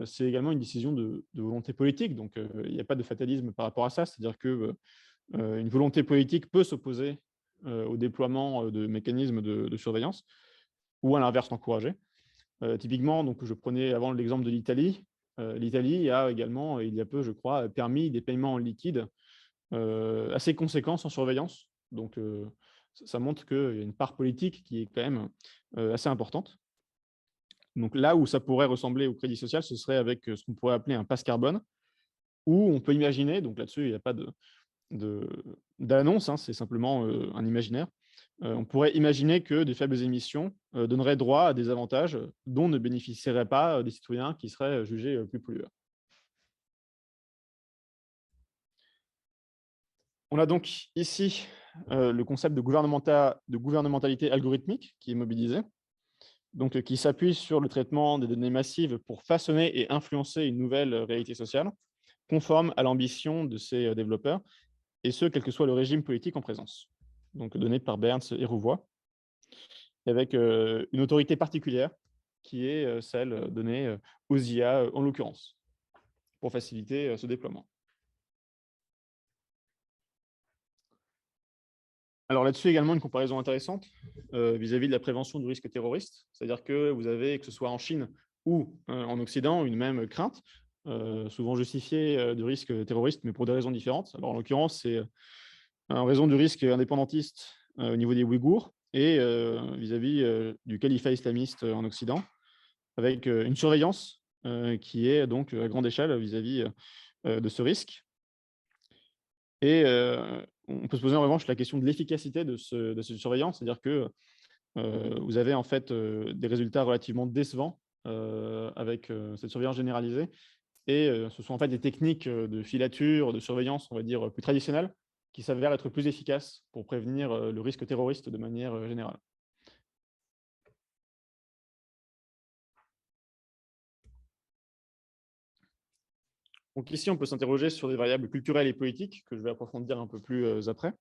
c'est également une décision de volonté politique, donc il n'y a pas de fatalisme par rapport à ça. C'est-à-dire que une volonté politique peut s'opposer au déploiement de mécanismes de surveillance ou à l'inverse l'encourager. Typiquement, donc, je prenais avant l'exemple de l'Italie. L'Italie a également, il y a peu, je crois, permis des paiements en liquide assez conséquents sans surveillance Donc, ça montre qu'il y a une part politique qui est quand même assez importante. Donc, là où ça pourrait ressembler au crédit social, ce serait avec ce qu'on pourrait appeler un passe carbone, où on peut imaginer, donc là-dessus, il n'y a pas d'annonce, hein, c'est simplement un imaginaire. On pourrait imaginer que des faibles émissions donneraient droit à des avantages dont ne bénéficieraient pas des citoyens qui seraient jugés plus pollueurs. On a donc ici le concept de gouvernementalité algorithmique qui est mobilisé, donc qui s'appuie sur le traitement des données massives pour façonner et influencer une nouvelle réalité sociale, conforme à l'ambition de ces développeurs, et ce, quel que soit le régime politique en présence. Donc donné par Berns et Rouvois, avec une autorité particulière qui est celle donnée aux IA en l'occurrence, pour faciliter ce déploiement. Alors là-dessus, également une comparaison intéressante vis-à-vis de la prévention du risque terroriste. C'est-à-dire que vous avez, que ce soit en Chine ou en Occident, une même crainte, souvent justifiée de risque terroriste, mais pour des raisons différentes. Alors en l'occurrence, c'est en raison du risque indépendantiste au niveau des Ouïghours et vis-à-vis du califat islamiste en Occident, avec une surveillance qui est donc à grande échelle vis-à-vis de ce risque. Et on peut se poser en revanche la question de l'efficacité de cette surveillance, c'est-à-dire que vous avez en fait des résultats relativement décevants avec cette surveillance généralisée. Et ce sont en fait des techniques de filature, de surveillance, on va dire, plus traditionnelles, qui s'avèrent être plus efficaces pour prévenir le risque terroriste de manière générale. Donc ici, on peut s'interroger sur des variables culturelles et politiques, que je vais approfondir un peu plus après,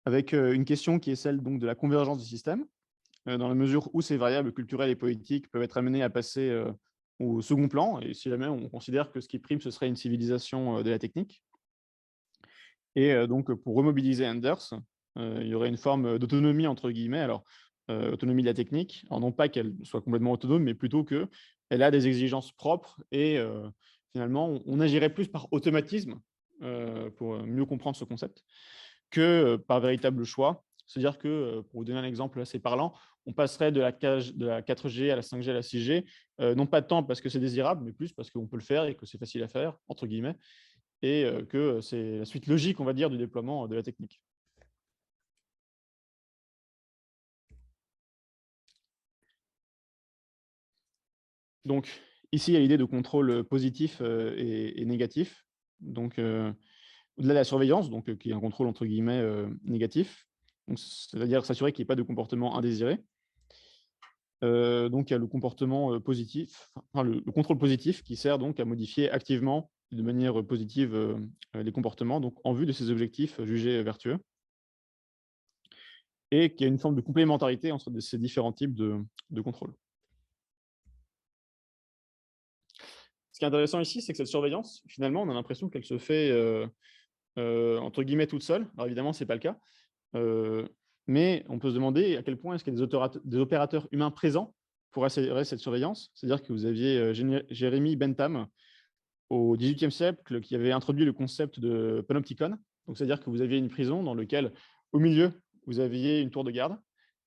avec une question qui est celle donc, de la convergence du système, dans la mesure où ces variables culturelles et politiques peuvent être amenées à passer au second plan, et si jamais on considère que ce qui prime, ce serait une civilisation de la technique. Et donc, pour remobiliser Anders, il y aurait une forme d'autonomie, entre guillemets, alors autonomie de la technique, alors non pas qu'elle soit complètement autonome, mais plutôt qu'elle a des exigences propres et finalement, on agirait plus par automatisme pour mieux comprendre ce concept que par véritable choix. C'est-à-dire que, pour vous donner un exemple assez parlant, on passerait de la 4G à la 5G à la 6G, non pas tant parce que c'est désirable, mais plus parce qu'on peut le faire et que c'est facile à faire, entre guillemets, et que c'est la suite logique, on va dire, du déploiement de la technique. Donc, ici, il y a l'idée de contrôle positif et négatif. Donc, au-delà de la surveillance, donc, qui est un contrôle entre guillemets négatif, c'est-à-dire s'assurer qu'il n'y ait pas de comportement indésiré. Donc, il y a le comportement positif, enfin, le contrôle positif qui sert donc à modifier activement de manière positive les comportements, donc en vue de ces objectifs jugés vertueux, et qu'il y a une forme de complémentarité entre ces différents types de contrôle. Ce qui est intéressant ici, c'est que cette surveillance, finalement, on a l'impression qu'elle se fait entre guillemets toute seule. Alors évidemment, ce n'est pas le cas. Mais on peut se demander à quel point est-ce qu'il y a des opérateurs humains présents pour assurer cette surveillance. C'est-à-dire que vous aviez Jérémy Bentham au XVIIIe siècle qui avait introduit le concept de panopticon. Donc, c'est-à-dire que vous aviez une prison dans laquelle, au milieu, vous aviez une tour de garde,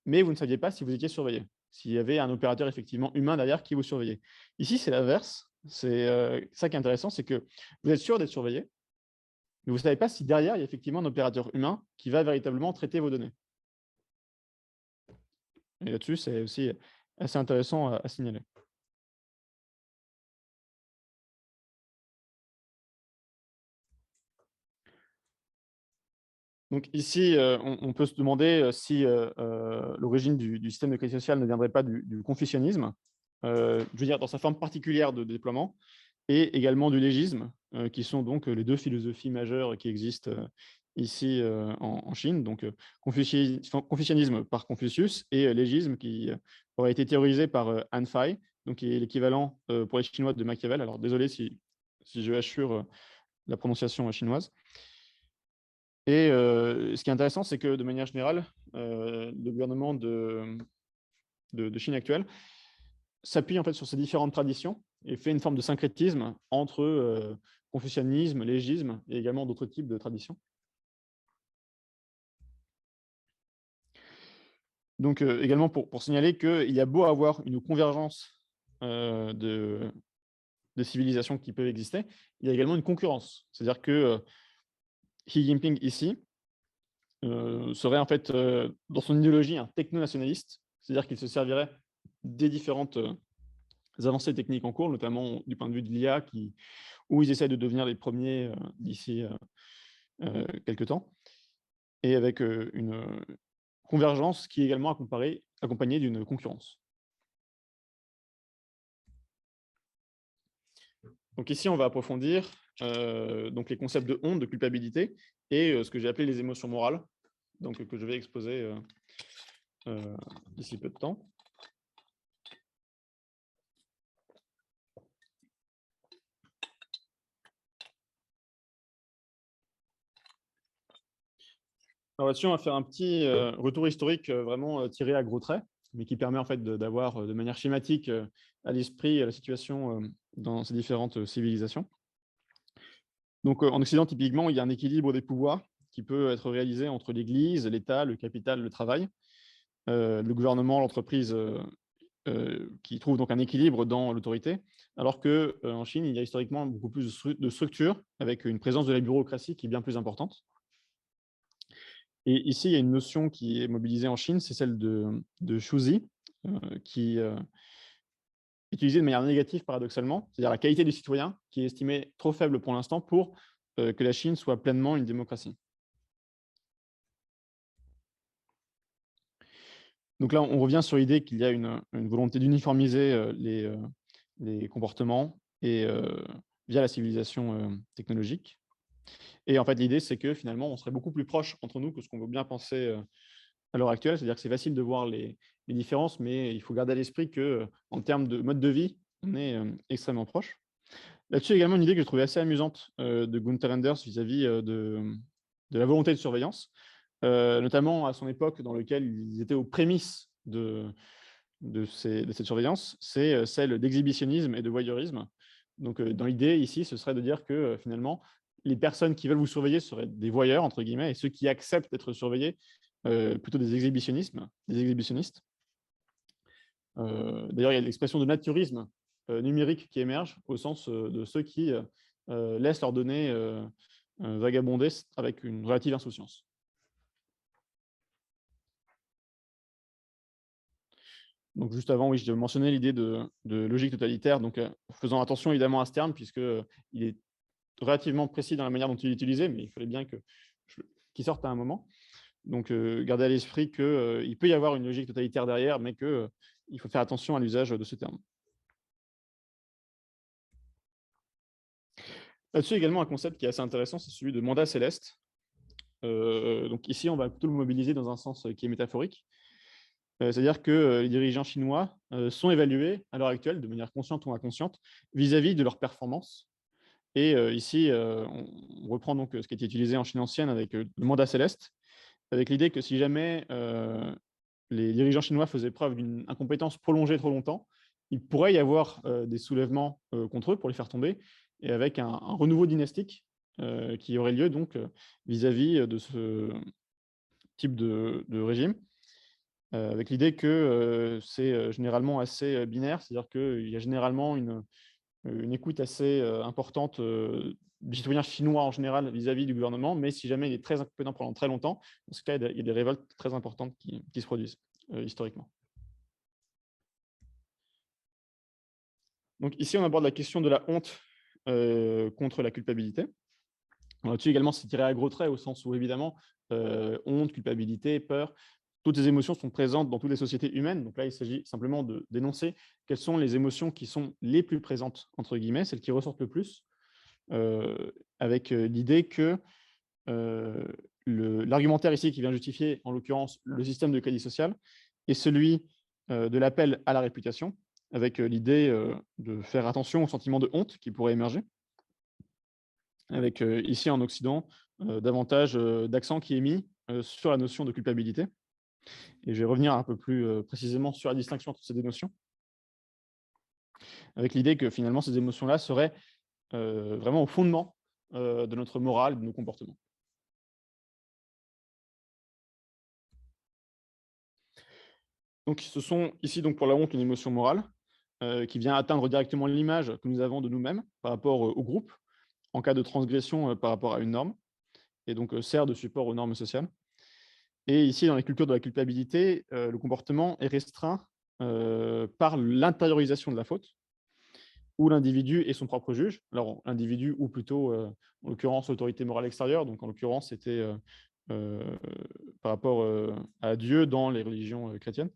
mais vous ne saviez pas si vous étiez surveillé, s'il y avait un opérateur effectivement humain derrière qui vous surveillait. Ici, c'est l'inverse. C'est ça qui est intéressant, c'est que vous êtes sûr d'être surveillé, mais vous ne savez pas si derrière, il y a effectivement un opérateur humain qui va véritablement traiter vos données. Et là-dessus, c'est aussi assez intéressant à signaler. Donc ici, on peut se demander si l'origine du système de crédit social ne viendrait pas du confucianisme, je veux dire dans sa forme particulière de déploiement, et également du légisme, qui sont donc les deux philosophies majeures qui existent ici en Chine. Donc confucianisme par Confucius et légisme qui aurait été théorisé par Han Fei, donc qui est l'équivalent pour les Chinois de Machiavel. Alors désolé si je hachure la prononciation chinoise. Et ce qui est intéressant, c'est que de manière générale, le gouvernement de Chine actuelle s'appuie en fait sur ces différentes traditions et fait une forme de syncrétisme entre confucianisme, légisme et également d'autres types de traditions. Donc, également pour signaler qu'il y a beau avoir une convergence de civilisations qui peuvent exister, il y a également une concurrence. C'est-à-dire que Xi Jinping ici serait en fait, dans son idéologie, un techno-nationaliste, c'est-à-dire qu'il se servirait des différentes avancées techniques en cours, notamment du point de vue de l'IA, où ils essaient de devenir les premiers d'ici quelques temps, et avec une convergence qui est également accompagnée d'une concurrence. Donc ici, on va approfondir donc les concepts de honte, de culpabilité, et ce que j'ai appelé les émotions morales, donc que je vais exposer d'ici peu de temps. Alors là-dessus, on va faire un petit retour historique vraiment tiré à gros traits, mais qui permet en fait d'avoir de manière schématique à l'esprit la situation dans ces différentes civilisations. Donc en Occident, typiquement, il y a un équilibre des pouvoirs qui peut être réalisé entre l'Église, l'État, le capital, le travail, le gouvernement, l'entreprise, qui trouve donc un équilibre dans l'autorité, alors qu'en Chine, il y a historiquement beaucoup plus de structures, avec une présence de la bureaucratie qui est bien plus importante. Et ici, il y a une notion qui est mobilisée en Chine, c'est celle de Shuzi, qui est utilisée de manière négative paradoxalement, c'est-à-dire la qualité du citoyen, qui est estimée trop faible pour l'instant pour que la Chine soit pleinement une démocratie. Donc là, on revient sur l'idée qu'il y a une volonté d'uniformiser les comportements et via la civilisation technologique. Et en fait, l'idée, c'est que finalement, on serait beaucoup plus proche entre nous que ce qu'on veut bien penser à l'heure actuelle. C'est-à-dire que c'est facile de voir les différences, mais il faut garder à l'esprit qu'en termes de mode de vie, on est extrêmement proche. Là-dessus, également, une idée que je trouvais assez amusante de Gunther Anders vis-à-vis de la volonté de surveillance, notamment à son époque dans laquelle ils étaient aux prémices de cette surveillance, c'est celle d'exhibitionnisme et de voyeurisme. Donc, dans l'idée ici, ce serait de dire que finalement, les personnes qui veulent vous surveiller seraient des voyeurs, entre guillemets, et ceux qui acceptent d'être surveillés, plutôt des exhibitionnistes. D'ailleurs, il y a l'expression de naturisme numérique qui émerge au sens de ceux qui laissent leurs données vagabonder avec une relative insouciance. Donc, juste avant, oui, je mentionnais l'idée de logique totalitaire, donc faisant attention évidemment à ce terme, puisqu'il est relativement précis dans la manière dont il est utilisé, mais il fallait bien qu'il sorte à un moment. Donc, gardez à l'esprit qu'il peut y avoir une logique totalitaire derrière, mais qu'il faut faire attention à l'usage de ce terme. Là-dessus, également, un concept qui est assez intéressant, c'est celui de mandat céleste. Donc ici, on va plutôt le mobiliser dans un sens qui est métaphorique. C'est-à-dire que les dirigeants chinois sont évalués à l'heure actuelle, de manière consciente ou inconsciente, vis-à-vis de leur performance. Et ici, on reprend donc ce qui a été utilisé en Chine ancienne avec le mandat céleste, avec l'idée que si jamais les dirigeants chinois faisaient preuve d'une incompétence prolongée trop longtemps, il pourrait y avoir des soulèvements contre eux pour les faire tomber, et avec un renouveau dynastique qui aurait lieu donc vis-à-vis de ce type de régime, avec l'idée que c'est généralement assez binaire, c'est-à-dire qu'il y a généralement une écoute assez importante du citoyen chinois en général vis-à-vis du gouvernement, mais si jamais il est très incompétent pendant très longtemps, dans ce cas, il y a des révoltes très importantes qui se produisent historiquement. Donc ici, on aborde la question de la honte contre la culpabilité. Là-dessus également, c'est tiré à gros traits au sens où, évidemment, honte, culpabilité, peur, toutes ces émotions sont présentes dans toutes les sociétés humaines. Donc là, il s'agit simplement de dénoncer quelles sont les émotions qui sont les plus présentes, entre guillemets, celles qui ressortent le plus, avec l'idée que l'argumentaire ici qui vient justifier, en l'occurrence, le système de crédit social, est celui de l'appel à la réputation, avec l'idée de faire attention au sentiment de honte qui pourrait émerger, avec ici en Occident davantage d'accent qui est mis sur la notion de culpabilité. Et je vais revenir un peu plus précisément sur la distinction entre ces deux notions, avec l'idée que finalement ces émotions-là seraient vraiment au fondement de notre morale et de nos comportements. Donc, ce sont ici, donc, pour la honte, une émotion morale qui vient atteindre directement l'image que nous avons de nous-mêmes par rapport au groupe, en cas de transgression par rapport à une norme, et donc sert de support aux normes sociales. Et ici, dans les cultures de la culpabilité, le comportement est restreint par l'intériorisation de la faute, où l'individu est son propre juge. Alors, l'individu, ou plutôt, en l'occurrence, l'autorité morale extérieure. Donc, en l'occurrence, c'était par rapport à Dieu dans les religions chrétiennes.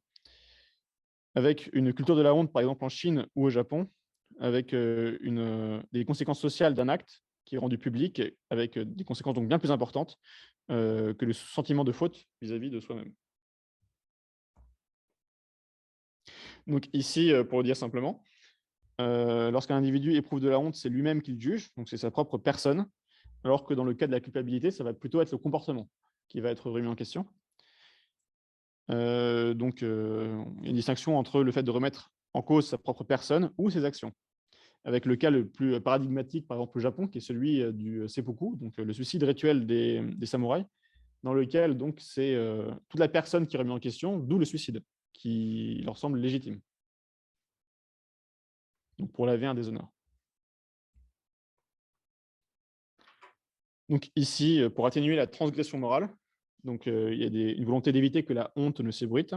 Avec une culture de la honte, par exemple en Chine ou au Japon, avec des conséquences sociales d'un acte qui est rendu public, avec des conséquences donc bien plus importantes que le sentiment de faute vis-à-vis de soi-même. Donc ici, pour le dire simplement, lorsqu'un individu éprouve de la honte, c'est lui-même qui le juge, donc c'est sa propre personne, alors que dans le cas de la culpabilité, ça va plutôt être le comportement qui va être remis en question. Donc, il y a une distinction entre le fait de remettre en cause sa propre personne ou ses actions. Avec le cas le plus paradigmatique, par exemple au Japon, qui est celui du seppuku, donc le suicide rituel des samouraïs, dans lequel donc c'est toute la personne qui est remise en question, d'où le suicide, qui leur semble légitime. Donc pour laver un déshonneur. Donc ici, pour atténuer la transgression morale, donc il y a une volonté d'éviter que la honte ne s'ébruite.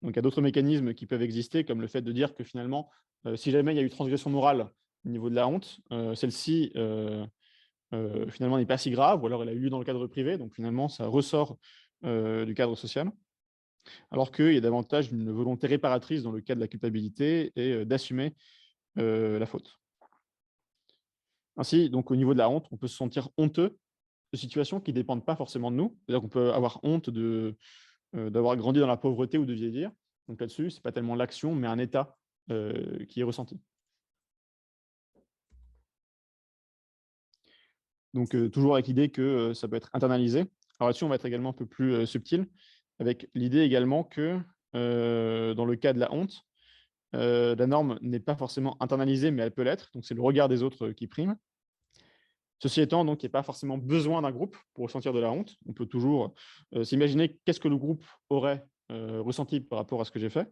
Donc il y a d'autres mécanismes qui peuvent exister, comme le fait de dire que finalement, si jamais il y a eu transgression morale au niveau de la honte, celle-ci finalement n'est pas si grave, ou alors elle a eu lieu dans le cadre privé, donc finalement ça ressort du cadre social. Alors qu'il y a davantage une volonté réparatrice dans le cas de la culpabilité et d'assumer la faute. Ainsi, donc au niveau de la honte, on peut se sentir honteux de situations qui ne dépendent pas forcément de nous. C'est-à-dire qu'on peut avoir honte d'avoir grandi dans la pauvreté ou de vieillir. Donc là-dessus, ce n'est pas tellement l'action, mais un état qui est ressenti. Donc toujours avec l'idée que ça peut être internalisé. Alors là-dessus, on va être également un peu plus subtil, avec l'idée également que dans le cas de la honte, la norme n'est pas forcément internalisée, mais elle peut l'être. Donc c'est le regard des autres qui prime. Ceci étant, donc, il n'y a pas forcément besoin d'un groupe pour ressentir de la honte. On peut toujours s'imaginer qu'est-ce que le groupe aurait ressenti par rapport à ce que j'ai fait,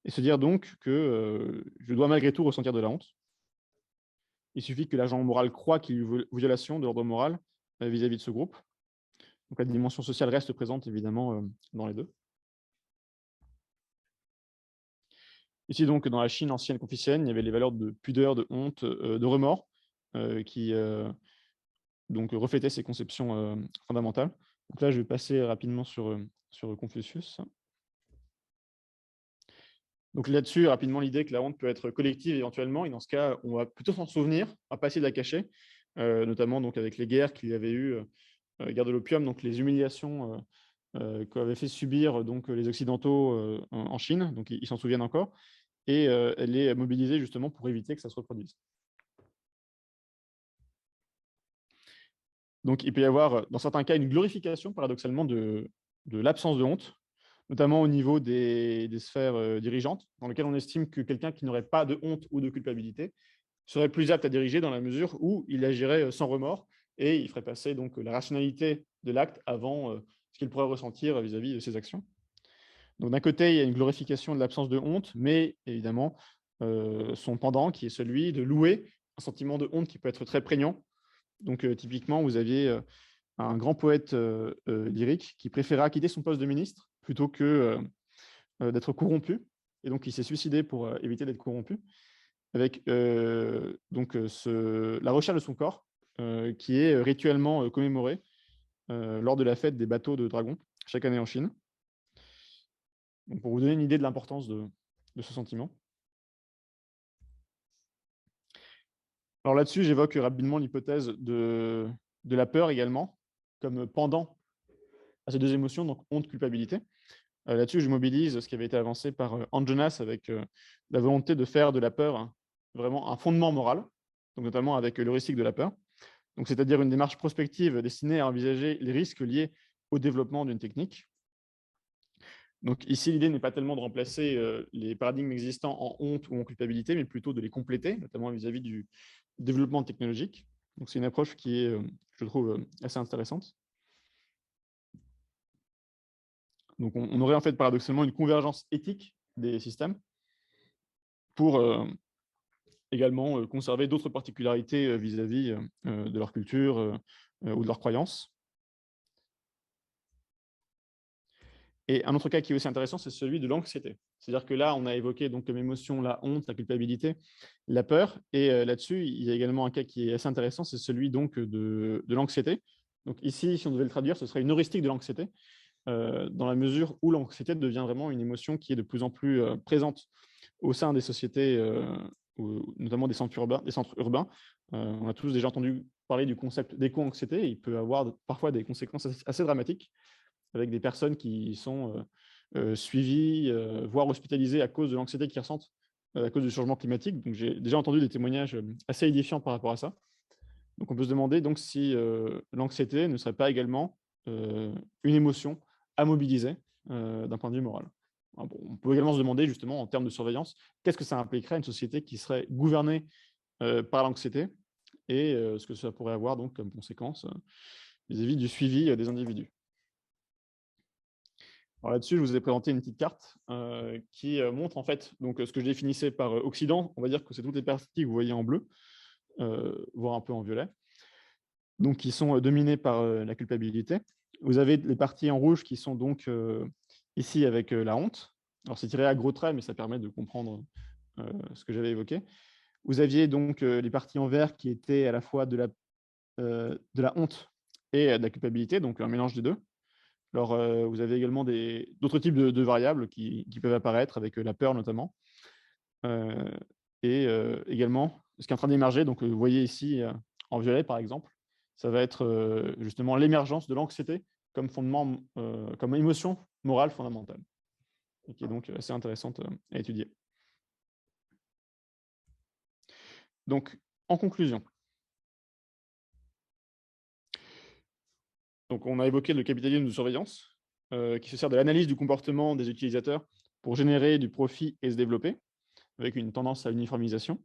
et se dire donc que je dois malgré tout ressentir de la honte. Il suffit que l'agent moral croit qu'il y a eu violation de l'ordre moral vis-à-vis de ce groupe. Donc la dimension sociale reste présente évidemment dans les deux. Ici donc dans la Chine ancienne confucéenne, il y avait les valeurs de pudeur, de honte, de remords qui donc reflétaient ces conceptions fondamentales. Donc là, je vais passer rapidement sur Confucius. Donc là-dessus, rapidement, l'idée que la honte peut être collective éventuellement, et dans ce cas, on va plutôt s'en souvenir, on va pas essayer de la cacher, notamment donc avec les guerres qu'il y avait eu, guerre de l'opium, donc les humiliations qu'avaient fait subir donc les Occidentaux en Chine, donc ils s'en souviennent encore, et elle est mobilisée justement pour éviter que ça se reproduise. Donc il peut y avoir, dans certains cas, une glorification, paradoxalement, de l'absence de honte, notamment au niveau des sphères dirigeantes, dans lesquelles on estime que quelqu'un qui n'aurait pas de honte ou de culpabilité serait plus apte à diriger dans la mesure où il agirait sans remords et il ferait passer donc la rationalité de l'acte avant ce qu'il pourrait ressentir vis-à-vis de ses actions. Donc d'un côté, il y a une glorification de l'absence de honte, mais évidemment, son pendant qui est celui de louer un sentiment de honte qui peut être très prégnant. Donc typiquement, vous aviez un grand poète lyrique qui préféra quitter son poste de ministre plutôt que d'être corrompu. Et donc, il s'est suicidé pour éviter d'être corrompu, avec la recherche de son corps, qui est rituellement commémorée lors de la fête des bateaux de dragons, chaque année en Chine. Donc, pour vous donner une idée de l'importance de ce sentiment. Alors là-dessus, j'évoque rapidement l'hypothèse de la peur également, comme pendant à ces deux émotions, donc honte, culpabilité. Là-dessus, je mobilise ce qui avait été avancé par Jonas avec la volonté de faire de la peur vraiment un fondement moral, donc notamment avec l'heuristique de la peur. Donc, c'est-à-dire une démarche prospective destinée à envisager les risques liés au développement d'une technique. Donc ici, l'idée n'est pas tellement de remplacer les paradigmes existants en honte ou en culpabilité, mais plutôt de les compléter, notamment vis-à-vis du développement technologique. Donc c'est une approche qui est, je trouve, assez intéressante. Donc, on aurait en fait paradoxalement une convergence éthique des systèmes pour également conserver d'autres particularités vis-à-vis de leur culture ou de leurs croyances. Et un autre cas qui est aussi intéressant, c'est celui de l'anxiété. C'est-à-dire que là, on a évoqué donc comme émotion la honte, la culpabilité, la peur. Et là-dessus, il y a également un cas qui est assez intéressant, c'est celui donc de l'anxiété. Donc ici, si on devait le traduire, ce serait une heuristique de l'anxiété, dans la mesure où l'anxiété devient vraiment une émotion qui est de plus en plus présente au sein des sociétés, notamment des centres urbains. On a tous déjà entendu parler du concept d'éco-anxiété. Il peut avoir parfois des conséquences assez dramatiques, avec des personnes qui sont suivies, voire hospitalisées à cause de l'anxiété qu'ils ressentent à cause du changement climatique. Donc, j'ai déjà entendu des témoignages assez édifiants par rapport à ça. Donc, on peut se demander donc si l'anxiété ne serait pas également une émotion à mobiliser d'un point de vue moral. Alors, bon, on peut également se demander, justement, en termes de surveillance, qu'est-ce que ça impliquerait une société qui serait gouvernée par l'anxiété et ce que ça pourrait avoir donc comme conséquence vis-à-vis du suivi des individus. Alors là-dessus, je vous ai présenté une petite carte qui montre en fait donc, ce que je définissais par Occident. On va dire que c'est toutes les parties que vous voyez en bleu, voire un peu en violet, donc qui sont dominées par la culpabilité. Vous avez les parties en rouge qui sont donc ici avec la honte. Alors c'est tiré à gros traits, mais ça permet de comprendre ce que j'avais évoqué. Vous aviez donc les parties en vert qui étaient à la fois de la honte et de la culpabilité, donc un mélange des deux. Alors, vous avez également d'autres types de variables qui peuvent apparaître, avec la peur notamment. Et également, ce qui est en train d'émerger, donc vous voyez ici en violet par exemple, ça va être justement l'émergence de l'anxiété comme fondement, comme émotion morale fondamentale, et qui est donc assez intéressante à étudier. Donc, en conclusion, donc, on a évoqué le capitalisme de surveillance, qui se sert de l'analyse du comportement des utilisateurs pour générer du profit et se développer, avec une tendance à l'uniformisation.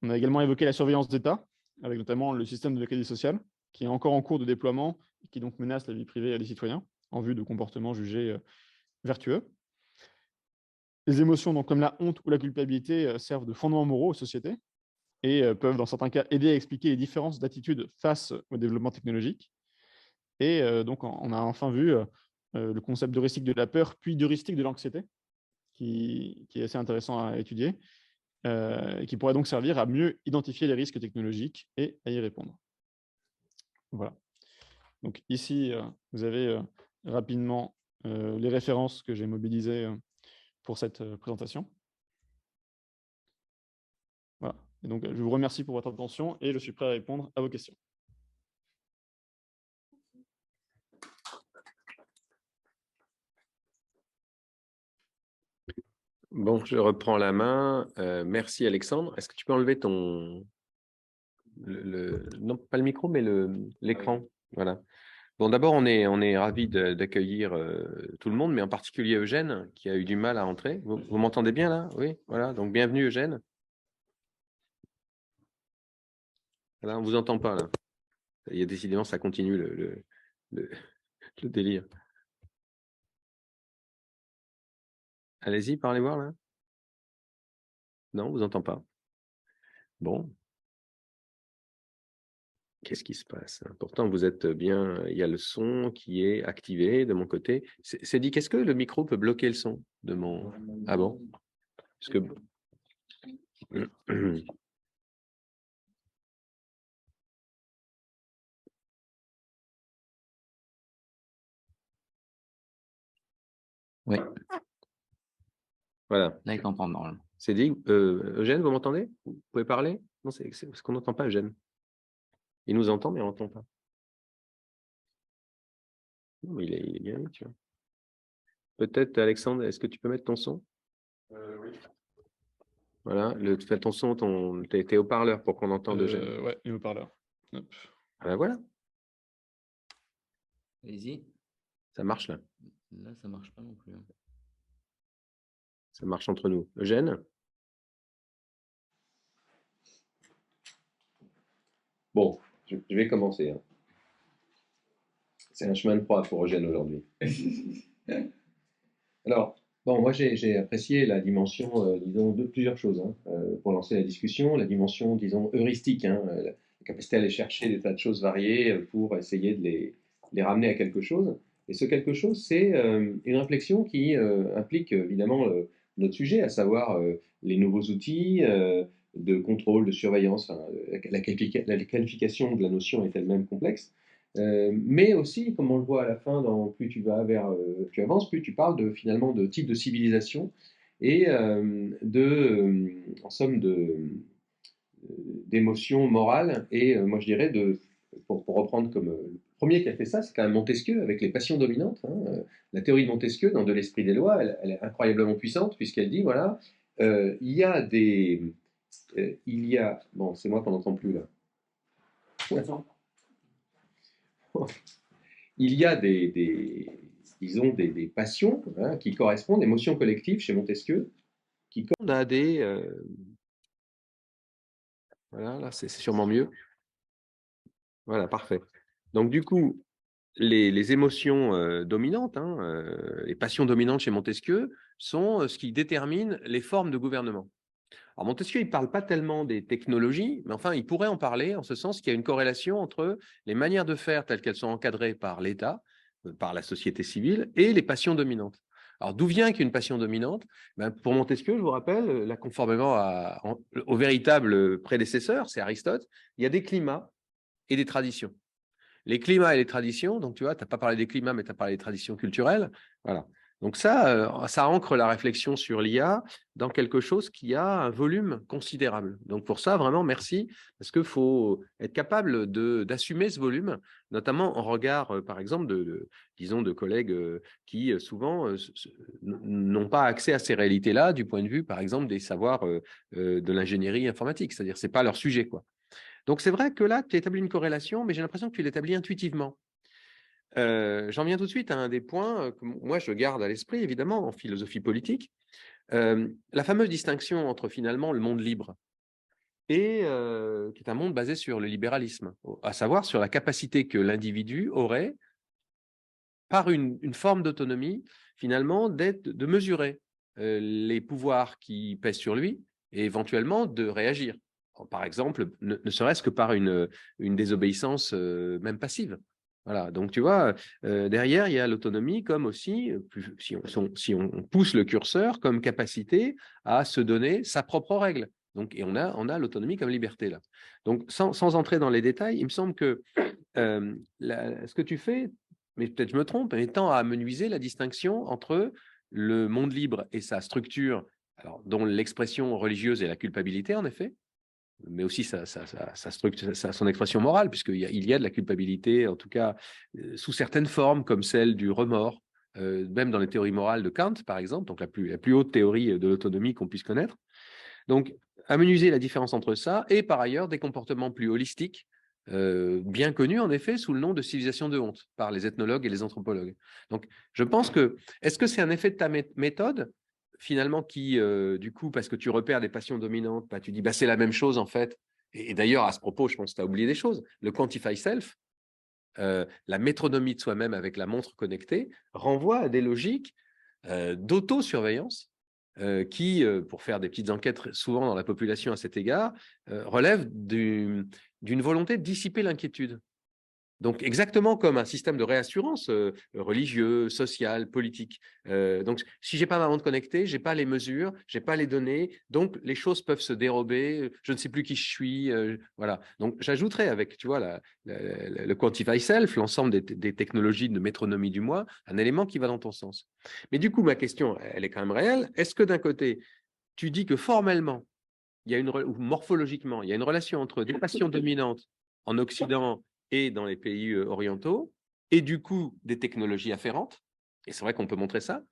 On a également évoqué la surveillance d'État, avec notamment le système de crédit social, qui est encore en cours de déploiement et qui donc menace la vie privée des citoyens en vue de comportements jugés vertueux. Les émotions, donc, comme la honte ou la culpabilité, servent de fondements moraux aux sociétés et peuvent, dans certains cas, aider à expliquer les différences d'attitude face au développement technologique. Et donc, on a enfin vu le concept d'heuristique de la peur, puis d'heuristique de l'anxiété, qui est assez intéressant à étudier, et qui pourrait donc servir à mieux identifier les risques technologiques et à y répondre. Voilà. Donc ici, vous avez rapidement les références que j'ai mobilisées pour cette présentation. Voilà. Et donc, je vous remercie pour votre attention et je suis prêt à répondre à vos questions. Bon, je reprends la main. Merci Alexandre. Est-ce que tu peux enlever ton... Non, pas le micro, mais l'écran. Voilà. Bon, d'abord, on est ravis d'accueillir tout le monde, mais en particulier Eugène, qui a eu du mal à entrer. Vous m'entendez bien là? Oui, voilà. Donc, bienvenue Eugène. Voilà, on ne vous entend pas là. Il y a décidément, ça continue le délire. Allez-y, parlez voir là. Non, on ne vous entend pas. Bon. Qu'est-ce qui se passe? Pourtant, vous êtes bien, il y a le son qui est activé de mon côté. C'est dit, qu'est-ce que le micro peut bloquer le son de mon... Ah bon? Parce que... Oui, Voilà. là, il t'entend normalement. C'est dit. Eugène, vous m'entendez? Vous pouvez parler? Non, c'est parce qu'on n'entend pas Eugène. Il nous entend, mais on n'entend pas. Non, mais il est bien, tu vois. Peut-être, Alexandre, est-ce que tu peux mettre ton son? Oui. Voilà, fais ton son, tes haut-parleurs pour qu'on entende Eugène. Ouais, les haut-parleurs. Ah, voilà, Allez-y. ça marche là. Là, ça marche pas non plus. Ça marche entre nous. Eugène? Bon, je vais commencer. C'est un chemin de croix pour Eugène aujourd'hui. Alors, bon, moi j'ai apprécié la dimension, disons, de plusieurs choses hein, pour lancer la discussion. La dimension, disons, heuristique, hein, la capacité à aller chercher des tas de choses variées pour essayer de les ramener à quelque chose. Et ce quelque chose, c'est une réflexion qui implique évidemment notre sujet, à savoir les nouveaux outils de contrôle, de surveillance. Enfin, la qualification de la notion est elle-même complexe. Mais aussi, comme on le voit à la fin, plus tu vas tu avances, plus tu parles finalement de type de civilisation et en somme, d'émotions morales. Et moi, je dirais, pour reprendre comme le premier qui a fait ça, c'est quand même Montesquieu avec les passions dominantes. Hein. La théorie de Montesquieu, dans De l'esprit des lois, elle est incroyablement puissante puisqu'elle dit, voilà, il y a bon, c'est moi qu'on n'entend plus là. Il y a disons, des passions hein, qui correspondent, émotions collectives chez Montesquieu, qui correspondent à voilà, là, c'est sûrement mieux. Voilà, parfait. Donc, du coup, les émotions dominantes, hein, les passions dominantes chez Montesquieu, sont ce qui détermine les formes de gouvernement. Alors, Montesquieu, il ne parle pas tellement des technologies, mais enfin, il pourrait en parler en ce sens qu'il y a une corrélation entre les manières de faire telles qu'elles sont encadrées par l'État, par la société civile, et les passions dominantes. Alors, d'où vient qu'une passion dominante? Pour Montesquieu, je vous rappelle, là, conformément au véritable prédécesseur, c'est Aristote, il y a des climats et des traditions. Les climats et les traditions, donc tu vois, tu n'as pas parlé des climats, mais tu as parlé des traditions culturelles. Voilà. Donc ça ancre la réflexion sur l'IA dans quelque chose qui a un volume considérable. Donc pour ça, vraiment, merci, parce qu'il faut être capable d'assumer ce volume, notamment en regard, par exemple, disons, de collègues qui souvent n'ont pas accès à ces réalités-là du point de vue, par exemple, des savoirs de l'ingénierie informatique. C'est-à-dire que ce n'est pas leur sujet, quoi. Donc, c'est vrai que là, tu établis une corrélation, mais j'ai l'impression que tu l'établis intuitivement. J'en viens tout de suite à un des points que moi, je garde à l'esprit, évidemment, en philosophie politique. La fameuse distinction entre, finalement, le monde libre et qui est un monde basé sur le libéralisme, à savoir sur la capacité que l'individu aurait, par une forme d'autonomie, finalement, de mesurer les pouvoirs qui pèsent sur lui et éventuellement de réagir. Par exemple, ne serait-ce que par une désobéissance même passive. Voilà, donc tu vois, derrière, il y a l'autonomie comme aussi, si on pousse le curseur, comme capacité à se donner sa propre règle. Donc, et on a l'autonomie comme liberté là. Donc, sans entrer dans les détails, il me semble que ce que tu fais, mais peut-être je me trompe, mais tend à amenuiser la distinction entre le monde libre et sa structure, alors, dont l'expression religieuse est la culpabilité, en effet, mais aussi sa structure, son expression morale, puisqu'il y a de la culpabilité, en tout cas, sous certaines formes, comme celle du remords, même dans les théories morales de Kant, par exemple, donc la plus haute théorie de l'autonomie qu'on puisse connaître. Donc, amenuiser la différence entre ça et, par ailleurs, des comportements plus holistiques, bien connus, en effet, sous le nom de civilisation de honte, par les ethnologues et les anthropologues. Donc, je pense que, est-ce que c'est un effet de ta méthode, finalement, qui, du coup, parce que tu repères des passions dominantes, tu dis, c'est la même chose, en fait. Et d'ailleurs, à ce propos, je pense que tu as oublié des choses. Le quantify self, la métronomie de soi-même avec la montre connectée, renvoie à des logiques d'autosurveillance qui, pour faire des petites enquêtes souvent dans la population à cet égard, relèvent d'une volonté de dissiper l'inquiétude. Donc, exactement comme un système de réassurance religieux, social, politique. Donc, si je n'ai pas ma montre connectée, je n'ai pas les mesures, je n'ai pas les données, donc les choses peuvent se dérober, je ne sais plus qui je suis. Voilà. Donc, j'ajouterais avec, tu vois, le Quantify Self, l'ensemble des technologies de métronomie du moi, un élément qui va dans ton sens. Mais du coup, ma question, elle est quand même réelle. Est-ce que d'un côté, tu dis que formellement, il y a ou morphologiquement, il y a une relation entre des passions dominantes en Occident et dans les pays orientaux, et du coup des technologies afférentes, et c'est vrai qu'on peut montrer ça,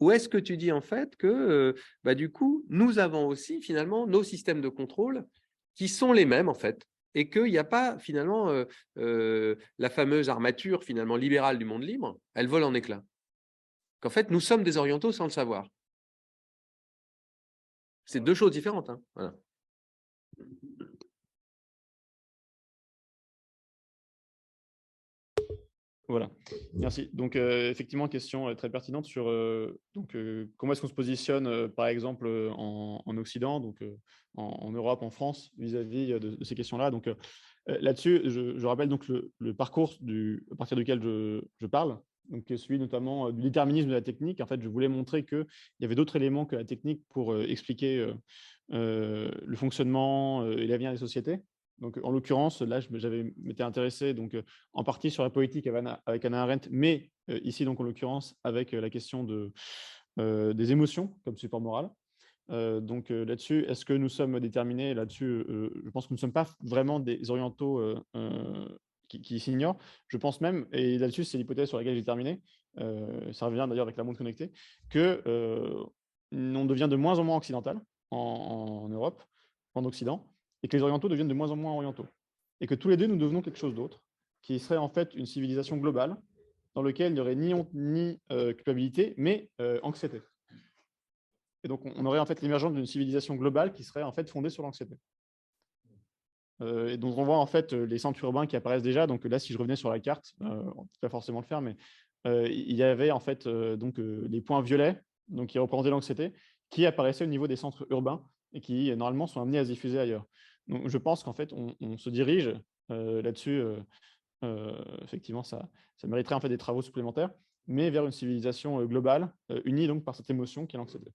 ou est-ce que tu dis en fait que du coup, nous avons aussi finalement nos systèmes de contrôle qui sont les mêmes en fait, et qu'il n'y a pas finalement la fameuse armature finalement libérale du monde libre, elle vole en éclats. Qu'en fait, nous sommes des orientaux sans le savoir. C'est deux choses différentes. Hein. Voilà. Voilà, merci. Donc, effectivement, question très pertinente sur comment est-ce qu'on se positionne, par exemple, en Occident, donc en Europe, en France, vis-à-vis de ces questions-là. Donc, là-dessus, je rappelle donc le parcours à partir duquel je parle, donc, qui est celui notamment du déterminisme de la technique. En fait, je voulais montrer qu'il y avait d'autres éléments que la technique pour expliquer le fonctionnement et l'avenir des sociétés. Donc, en l'occurrence, là, j'avais m'étais intéressé donc, en partie sur la politique avec Hannah Arendt, mais ici, donc, en l'occurrence, avec la question des émotions comme support moral. Donc, là-dessus, est-ce que nous sommes déterminés là-dessus? Je pense que nous ne sommes pas vraiment des orientaux qui s'ignorent. Je pense même, et là-dessus, c'est l'hypothèse sur laquelle j'ai terminé, ça revient d'ailleurs avec la montre connectée, que on devient de moins en moins occidental en Europe, en Occident, et que les orientaux deviennent de moins en moins orientaux. Et que tous les deux, nous devenons quelque chose d'autre, qui serait en fait une civilisation globale, dans laquelle il n'y aurait ni honte ni culpabilité, mais anxiété. Et donc, on aurait en fait l'émergence d'une civilisation globale qui serait en fait fondée sur l'anxiété. Et donc, on voit en fait les centres urbains qui apparaissent déjà. Donc là, si je revenais sur la carte, on ne peut pas forcément le faire, mais il y avait en fait les points violets, donc qui représentaient l'anxiété, qui apparaissaient au niveau des centres urbains et qui normalement sont amenés à se diffuser ailleurs. Donc, je pense qu'en fait, on se dirige là-dessus. Effectivement, ça mériterait en fait des travaux supplémentaires, mais vers une civilisation globale, unie donc par cette émotion qui est l'anxiété.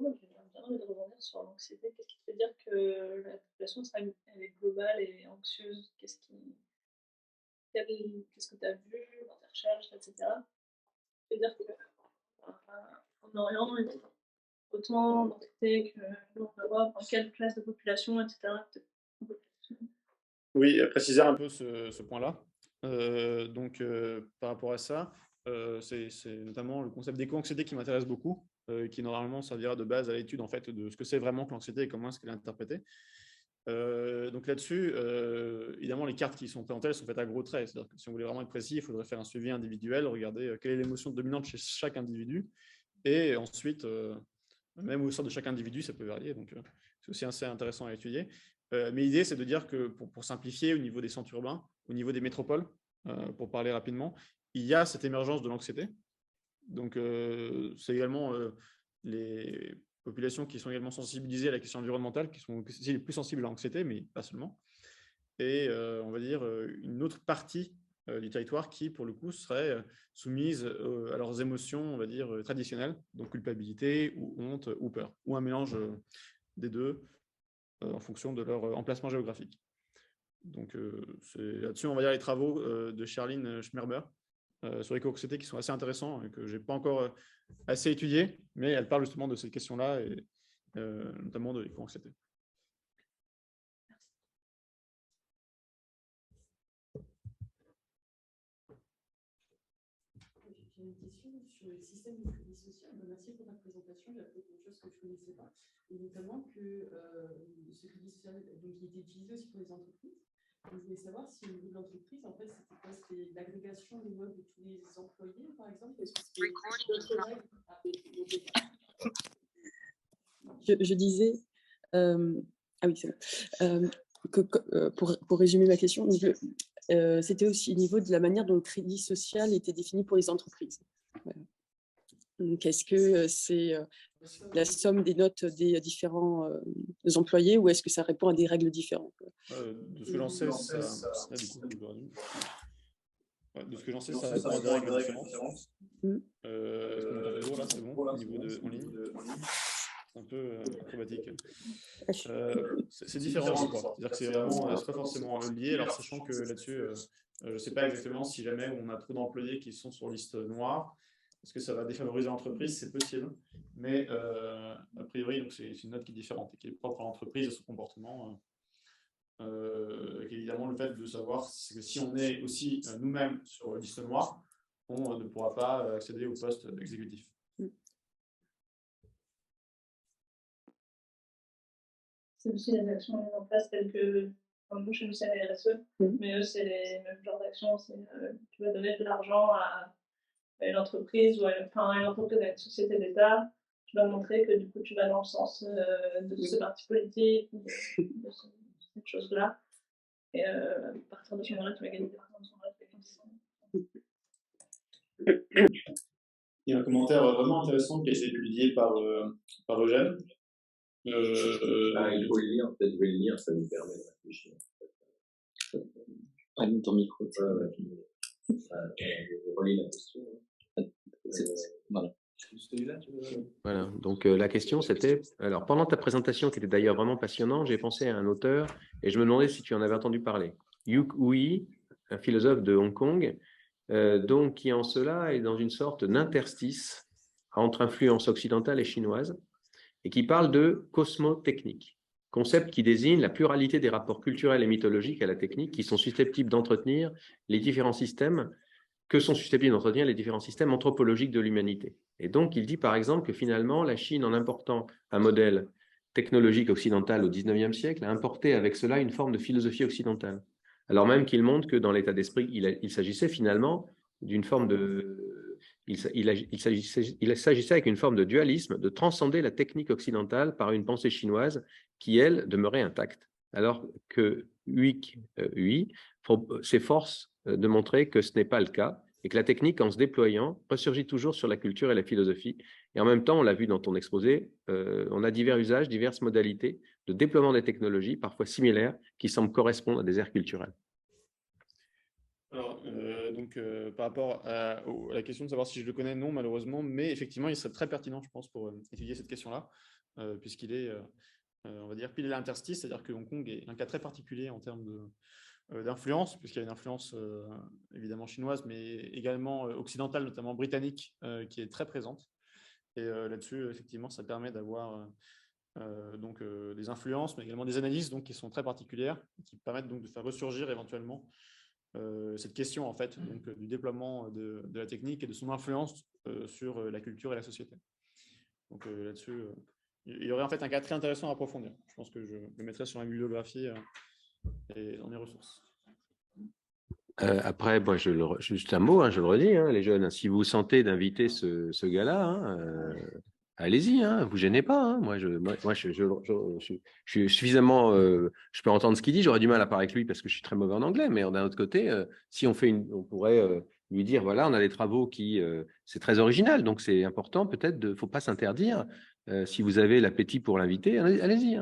J'ai bien envie de rebondir sur l'anxiété. Qu'est-ce qui te fait dire que la population elle est globale et anxieuse? Qu'est-ce que tu as vu dans tes recherches, etc. Ça veut dire qu'en Orient, il y a autant d'anxiété qu'en Europe, dans quelle classe de population, etc. Oui, préciser un peu ce point-là. Donc, par rapport à ça, c'est notamment le concept d'éco-anxiété qui m'intéresse beaucoup, qui normalement servira de base à l'étude en fait, de ce que c'est vraiment que l'anxiété et comment est-ce qu'elle est interprétée. Donc là-dessus, évidemment, les cartes qui sont présentées, elles sont faites à gros traits. C'est-à-dire que si on voulait vraiment être précis, il faudrait faire un suivi individuel, regarder quelle est l'émotion dominante chez chaque individu. Et ensuite, même au sein de chaque individu, ça peut varier. Donc, c'est aussi assez intéressant à étudier. Mais l'idée, c'est de dire que, pour simplifier, au niveau des centres urbains, au niveau des métropoles, pour parler rapidement, il y a cette émergence de l'anxiété. Donc, c'est également les populations qui sont également sensibilisées à la question environnementale, qui sont les plus sensibles à l'anxiété, mais pas seulement. Et on va dire une autre partie du territoire qui, pour le coup, serait soumise à leurs émotions, on va dire, traditionnelles, donc culpabilité ou honte ou peur, ou un mélange des deux en fonction de leur emplacement géographique. Donc, c'est là-dessus, on va dire les travaux de Charline Schmerber sur l'éco-anxiété qui sont assez intéressants et que je n'ai pas encore assez étudiés, mais elle parle justement de ces questions-là et notamment de l'éco-anxiété. J'ai une question sur le système de crédit social. Merci pour ta présentation, j'ai appris quelque chose que je ne connaissais pas, et notamment que ce crédit social donc, il était utilisé aussi pour les entreprises. Et je voulais savoir si au niveau de l'entreprise, en fait, c'était quoi? C'était l'agrégation des modes de tous les employés, par exemple? Est-ce que c'était d'autres règles? Je disais, ah oui, c'est vrai. Pour résumer ma question, c'était aussi au niveau de la manière dont le crédit social était défini pour les entreprises. Voilà. Donc, est-ce que c'est la somme des notes des différents employés ou est-ce que ça répond à des règles différentes? De ce que j'en sais, ça répond à des règles différentes. Est-ce qu'on entend toujours là? C'est bon au niveau en ligne? C'est un peu acrobatique. C'est différent, je crois. C'est-à-dire que c'est pas forcément lié. Alors, sachant que là-dessus, je ne sais pas exactement si jamais on a trop d'employés qui sont sur liste noire, est-ce que ça va défavoriser l'entreprise? C'est possible. Mais a priori, c'est une note qui est différente et qui est propre à l'entreprise et son comportement. Évidemment, le fait de savoir que si on est aussi nous-mêmes sur liste noire, on ne pourra pas accéder au poste exécutif. C'est aussi les actions mises en place telles que Enfin, nous, chez nous, c'est la RSE, mais eux, c'est les mêmes genres d'actions. Tu vas donner de l'argent à une entreprise ou à une entreprise, à une société d'État. Tu vas montrer que du coup, tu vas dans le sens de ce parti politique, de cette chose-là. Et à partir de ce moment-là, tu vas gagner des récompenses. Il y a un commentaire vraiment intéressant qui a été publié par Eugène. Il faut le lire, peut-être je vais le lire, ça nous permet de réfléchir. Allume ton micro. Je relis la question. Voilà. Voilà, donc la question c'était, alors pendant ta présentation qui était d'ailleurs vraiment passionnante, j'ai pensé à un auteur et je me demandais si tu en avais entendu parler. Yuk Hui, un philosophe de Hong Kong, donc qui en cela est dans une sorte d'interstice entre influence occidentale et chinoise et qui parle de cosmotechnique, concept qui désigne la pluralité des rapports culturels et mythologiques à la technique qui sont susceptibles d'entretenir les différents systèmes anthropologiques de l'humanité. Et donc, il dit par exemple que finalement, la Chine, en important un modèle technologique occidental au XIXe siècle, a importé avec cela une forme de philosophie occidentale. Alors même qu'il montre que dans l'état d'esprit, il s'agissait finalement d'une forme de... Il s'agissait avec une forme de dualisme, de transcender la technique occidentale par une pensée chinoise qui, elle, demeurait intacte. Alors que Hui s'efforce de montrer que ce n'est pas le cas et que la technique, en se déployant, ressurgit toujours sur la culture et la philosophie. Et en même temps, on l'a vu dans ton exposé, on a divers usages, diverses modalités de déploiement des technologies, parfois similaires, qui semblent correspondre à des aires culturelles. Alors, par rapport à la question de savoir si je le connais, non, malheureusement, mais effectivement, il serait très pertinent, je pense, pour étudier cette question-là, puisqu'il est, on va dire, pile à l'interstice, c'est-à-dire que Hong Kong est un cas très particulier en termes d'influence, puisqu'il y a une influence évidemment chinoise, mais également occidentale, notamment britannique, qui est très présente. Et là-dessus, effectivement, ça permet d'avoir des influences, mais également des analyses donc, qui sont très particulières, qui permettent donc de faire ressurgir éventuellement cette question en fait, donc, du déploiement de la technique et de son influence sur la culture et la société. Donc là-dessus, il y aurait en fait un cas très intéressant à approfondir. Je pense que je le mettrai sur la bibliographie et dans les ressources. Après, moi, juste un mot, je le redis, les jeunes, si vous sentez d'inviter ce gars-là, allez-y, vous gênez pas. Moi, je suis suffisamment, je peux entendre ce qu'il dit. J'aurais du mal à parler avec lui parce que je suis très mauvais en anglais. Mais d'un autre côté, si on pourrait lui dire, voilà, on a des travaux qui, c'est très original, donc c'est important. Peut-être, faut pas s'interdire. Si vous avez l'appétit pour l'inviter, allez-y.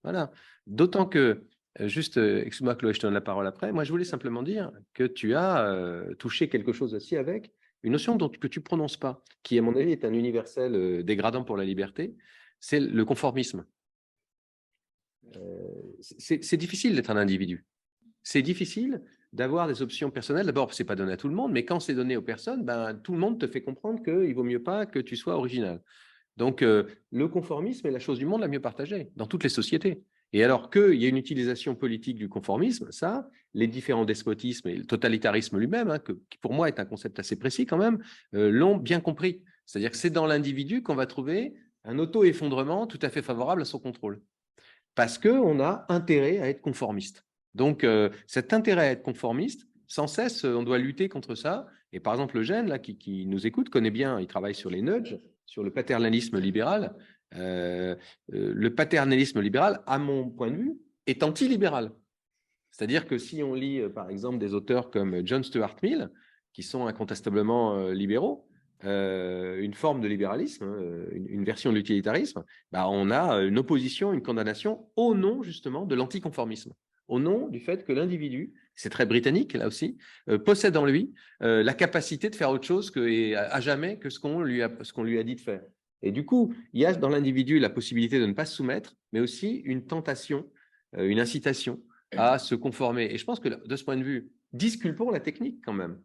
Voilà. D'autant que excuse-moi Chloé, je te donne la parole après. Moi, je voulais simplement dire que tu as touché quelque chose aussi avec une notion que tu ne prononces pas, qui à mon avis est un universel dégradant pour la liberté, c'est le conformisme. C'est difficile d'être un individu. C'est difficile d'avoir des options personnelles. D'abord, ce n'est pas donné à tout le monde, mais quand c'est donné aux personnes, tout le monde te fait comprendre qu'il ne vaut mieux pas que tu sois original. Donc, le conformisme est la chose du monde la mieux partagée dans toutes les sociétés. Et alors qu'il y a une utilisation politique du conformisme, ça, les différents despotismes et le totalitarisme lui-même, qui pour moi est un concept assez précis quand même, l'ont bien compris. C'est-à-dire que c'est dans l'individu qu'on va trouver un auto-effondrement tout à fait favorable à son contrôle. Parce qu'on a intérêt à être conformiste. Donc, cet intérêt à être conformiste, sans cesse, on doit lutter contre ça. Et par exemple, Eugène, là, qui nous écoute, connaît bien, il travaille sur les nudges, sur le paternalisme libéral. Le paternalisme libéral, à mon point de vue, est anti-libéral. C'est-à-dire que si on lit, par exemple, des auteurs comme John Stuart Mill, qui sont incontestablement libéraux, une forme de libéralisme, une version de l'utilitarisme, on a une opposition, une condamnation au nom justement de l'anticonformisme, au nom du fait que l'individu, c'est très britannique là aussi, possède en lui la capacité de faire autre chose à jamais que ce qu'on lui a dit de faire. Et du coup, il y a dans l'individu la possibilité de ne pas se soumettre, mais aussi une tentation, une incitation à se conformer. Et je pense que de ce point de vue, disculpons la technique quand même.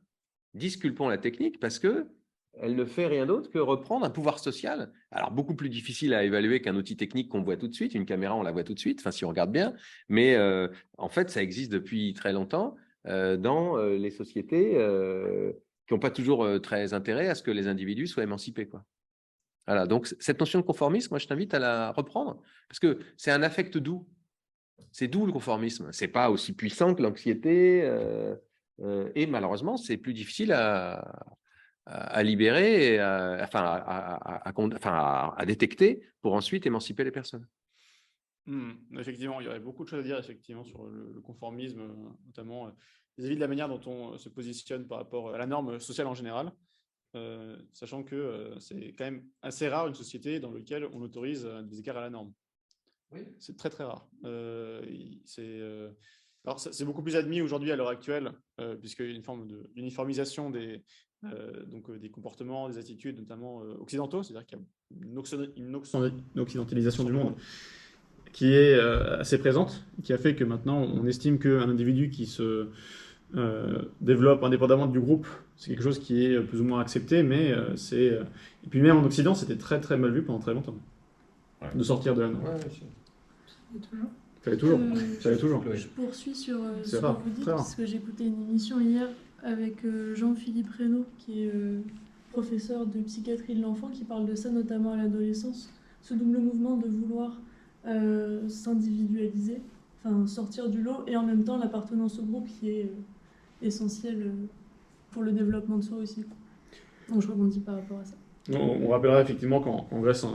Disculpons la technique parce que elle ne fait rien d'autre que reprendre un pouvoir social. Alors, beaucoup plus difficile à évaluer qu'un outil technique qu'on voit tout de suite. Une caméra, on la voit tout de suite, enfin, si on regarde bien. Mais en fait, ça existe depuis très longtemps dans les sociétés qui n'ont pas toujours très intérêt à ce que les individus soient émancipés, quoi. Voilà, donc cette notion de conformisme, moi, je t'invite à la reprendre parce que c'est un affect doux. C'est d'où le conformisme. Ce n'est pas aussi puissant que l'anxiété et malheureusement, c'est plus difficile à libérer, et à détecter pour ensuite émanciper les personnes. Effectivement, il y aurait beaucoup de choses à dire effectivement sur le conformisme, notamment vis-à-vis de la manière dont on se positionne par rapport à la norme sociale en général, sachant que c'est quand même assez rare une société dans laquelle on autorise des écarts à la norme. Oui. C'est très très rare. Alors c'est beaucoup plus admis aujourd'hui à l'heure actuelle, puisqu'il y a une forme d'uniformisation des comportements, des attitudes, notamment occidentaux, c'est-à-dire qu'il y a une occidentalisation du monde qui est assez présente, qui a fait que maintenant on estime qu'un individu qui se développe indépendamment du groupe, c'est quelque chose qui est plus ou moins accepté, mais et puis même en Occident, c'était très très mal vu pendant très longtemps, de sortir de la norme. Ça allait toujours. Je poursuis sur C'est ce que rare, vous dites, très rare. parce que j'ai écouté une émission hier avec Jean-Philippe Reynaud, qui est professeur de psychiatrie de l'enfant, qui parle de ça notamment à l'adolescence, ce double mouvement de vouloir s'individualiser, enfin sortir du lot, et en même temps l'appartenance au groupe qui est essentielle pour le développement de soi aussi. Donc je rebondis par rapport à ça. On rappellera effectivement qu'en Grèce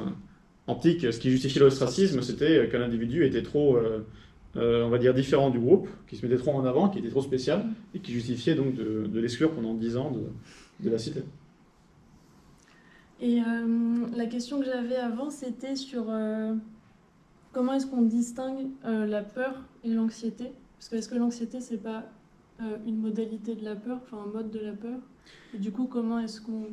antique, ce qui justifiait l'ostracisme, c'était qu'un individu était trop, on va dire, différent du groupe, qui se mettait trop en avant, qui était trop spécial, et qui justifiait donc de l'exclure pendant 10 ans de la cité. Et la question que j'avais avant, c'était sur comment est-ce qu'on distingue la peur et l'anxiété? Parce que est-ce que l'anxiété, c'est pas une modalité de la peur, enfin un mode de la peur? Et du coup, comment est-ce qu'on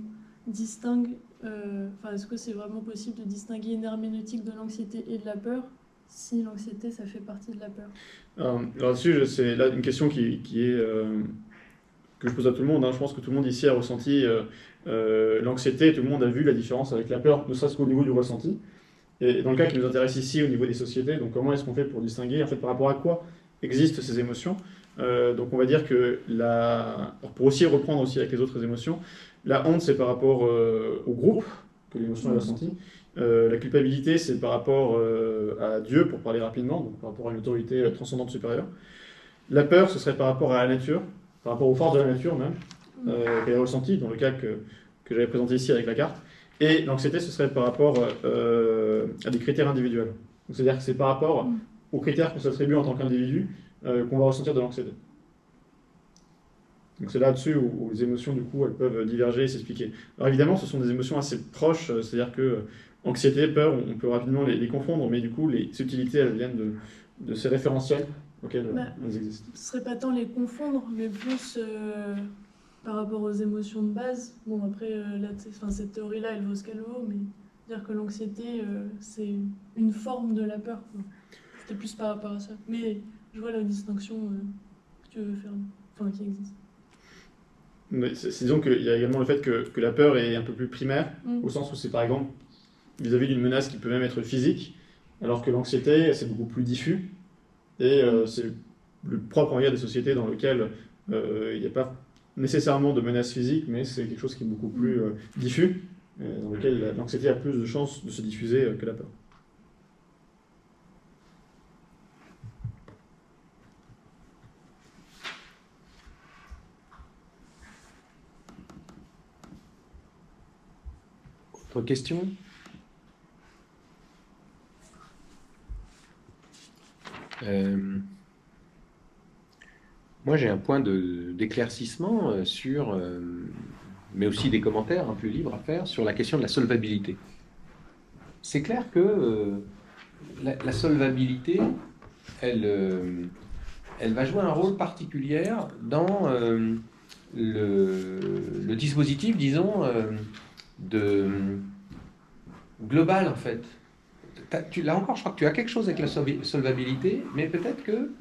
distingue, est-ce que c'est vraiment possible de distinguer une herméneutique de l'anxiété et de la peur, si l'anxiété, ça fait partie de la peur? Alors là-dessus, c'est là une question qui est, que je pose à tout le monde. Je pense que tout le monde ici a ressenti l'anxiété, tout le monde a vu la différence avec la peur, ne serait-ce qu'au niveau du ressenti. Et dans le cas qui nous intéresse ici, au niveau des sociétés, donc comment est-ce qu'on fait pour distinguer, en fait, par rapport à quoi existent ces émotions? Donc on va dire que pour aussi reprendre aussi avec les autres émotions, la honte, c'est par rapport au groupe que l'émotion est ressentie. La culpabilité, c'est par rapport à Dieu, pour parler rapidement, donc par rapport à une autorité transcendante supérieure. La peur, ce serait par rapport à la nature, par rapport aux forces de la nature même, qu'elle a ressenties, dans le cas que j'avais présenté ici avec la carte. Et l'anxiété, ce serait par rapport à des critères individuels. C'est-à-dire que c'est par rapport aux critères qu'on s'attribue en tant qu'individu qu'on va ressentir de l'anxiété. Donc c'est là-dessus où les émotions, du coup, elles peuvent diverger et s'expliquer. Alors évidemment, ce sont des émotions assez proches, c'est-à-dire que anxiété, peur, on peut rapidement les confondre, mais du coup, les subtilités, elles viennent de ces référentiels auxquels elles existent. Ce serait pas tant les confondre, mais plus par rapport aux émotions de base. Bon, après, cette théorie-là, elle vaut ce qu'elle vaut, mais dire que l'anxiété, c'est une forme de la peur, quoi. C'était plus par rapport à ça. Mais je vois la distinction que tu veux faire, qui existe. Mais disons qu'il y a également le fait que la peur est un peu plus primaire, au sens où c'est par exemple vis-à-vis d'une menace qui peut même être physique, alors que l'anxiété, c'est beaucoup plus diffus, et c'est le propre, on va dire, des sociétés dans lesquelles il n'y a pas nécessairement de menace physique, mais c'est quelque chose qui est beaucoup plus diffus, dans lequel l'anxiété a plus de chances de se diffuser que la peur. Autre question? Moi, j'ai un point d'éclaircissement sur, mais aussi des commentaires un peu libres à faire sur la question de la solvabilité. C'est clair que la solvabilité, elle va jouer un rôle particulier dans le dispositif, disons, global, en fait. Là encore, je crois que tu as quelque chose avec la solvabilité, mais peut-être que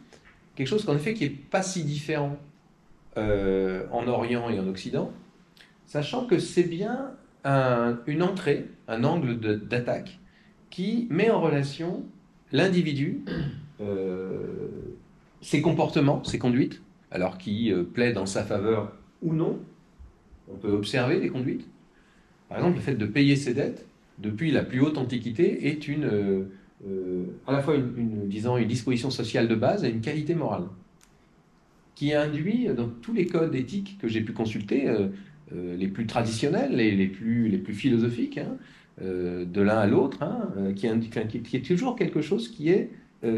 quelque chose qu'en effet qui n'est pas si différent en Orient et en Occident, sachant que c'est bien une entrée, un angle d'attaque qui met en relation l'individu, ses comportements, ses conduites, alors qui plaident en sa faveur ou non. On peut observer les conduites. Par exemple, le fait de payer ses dettes, depuis la plus haute antiquité, est une à la fois disons, une disposition sociale de base et une qualité morale, qui induit dans tous les codes éthiques que j'ai pu consulter, les plus traditionnels et les plus philosophiques, hein, de l'un à l'autre, hein, qui est toujours quelque chose qui est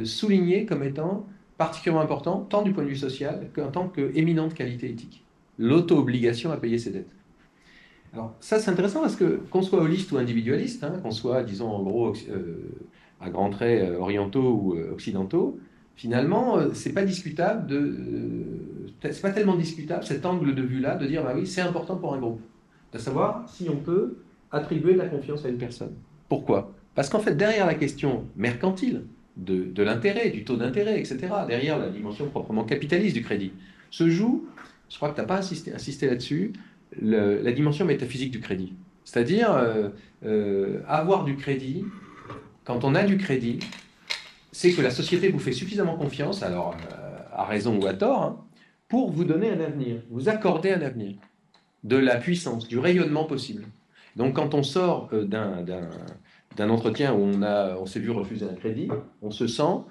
souligné comme étant particulièrement important, tant du point de vue social qu'en tant qu'éminente qualité éthique. L'auto-obligation à payer ses dettes. Alors ça, c'est intéressant parce que qu'on soit holiste ou individualiste, hein, qu'on soit, disons, en gros, à grands traits orientaux ou occidentaux, finalement, c'est pas discutable c'est pas tellement discutable cet angle de vue-là de dire, bah oui, c'est important pour un groupe, de savoir si on peut attribuer de la confiance à une personne. Pourquoi? Parce qu'en fait, derrière la question mercantile de l'intérêt, du taux d'intérêt, etc., derrière la dimension proprement capitaliste du crédit, se joue, je crois que tu n'as pas insisté là-dessus, la dimension métaphysique du crédit. C'est-à-dire avoir du crédit, quand on a du crédit, c'est que la société vous fait suffisamment confiance, alors à raison ou à tort, hein, pour vous donner un avenir, vous accorder un avenir, de la puissance, du rayonnement possible. Donc quand on sort d'un entretien où on s'est vu refuser un crédit, on se sent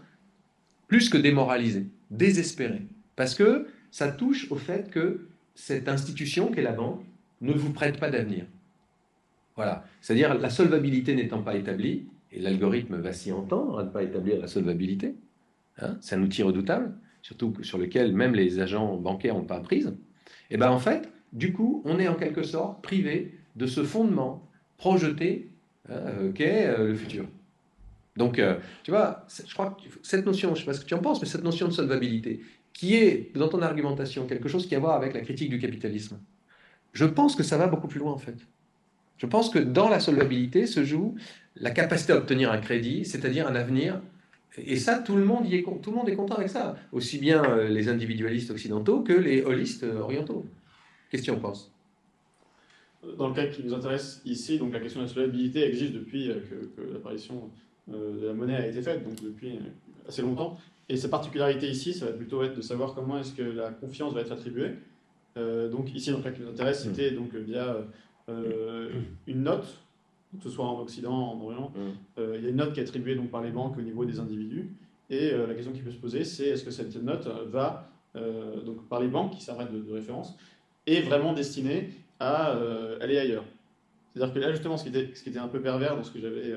plus que démoralisé, désespéré, parce que ça touche au fait que cette institution qu'est la banque ne vous prête pas d'avenir. Voilà. C'est-à-dire la solvabilité n'étant pas établie, et l'algorithme va s'y entendre à ne pas établir la solvabilité, hein, c'est un outil redoutable, surtout sur lequel même les agents bancaires n'ont pas prise, et bien en fait, du coup, on est en quelque sorte privé de ce fondement projeté qu'est le futur. Donc, tu vois, je crois que cette notion, je ne sais pas ce que tu en penses, mais cette notion de solvabilité, qui est, dans ton argumentation, quelque chose qui a à voir avec la critique du capitalisme, je pense que ça va beaucoup plus loin, en fait. Je pense que dans la solvabilité se joue la capacité à obtenir un crédit, c'est-à-dire un avenir. Et ça, tout le monde est content avec ça. Aussi bien les individualistes occidentaux que les holistes orientaux. Qu'est-ce que tu en penses? Dans le cas qui nous intéresse ici, donc la question de la solvabilité existe depuis que l'apparition de la monnaie a été faite, donc depuis assez longtemps. Et sa particularité ici, ça va plutôt être de savoir comment est-ce que la confiance va être attribuée. Donc ici, dans le cas qui nous intéresse, c'était donc via une note, que ce soit en Occident, en Orient. Il y a une note qui est attribuée donc, par les banques au niveau des individus. Et la question qui peut se poser, c'est est-ce que cette note va, donc par les banques qui servent de référence, est vraiment destinée à aller ailleurs. C'est-à-dire que là, justement, ce qui était un peu pervers dans ce que j'avais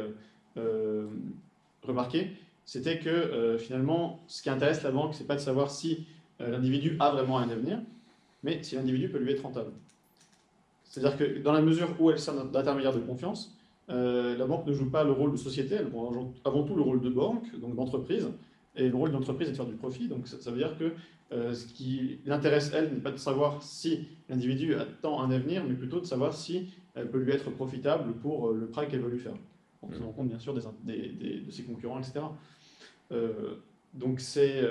remarqué, c'était que finalement, ce qui intéresse la banque, c'est pas de savoir si l'individu a vraiment un avenir, mais si l'individu peut lui être rentable. C'est-à-dire que dans la mesure où elle sert d'intermédiaire de confiance, la banque ne joue pas le rôle de société, elle joue avant tout le rôle de banque, donc d'entreprise, et le rôle de l'entreprise est de faire du profit. Donc ça veut dire que ce qui l'intéresse, elle, n'est pas de savoir si l'individu attend un avenir, mais plutôt de savoir si elle peut lui être profitable pour le prêt qu'elle veut lui faire. En tenant compte, bien sûr, de ses concurrents, etc. Donc c'est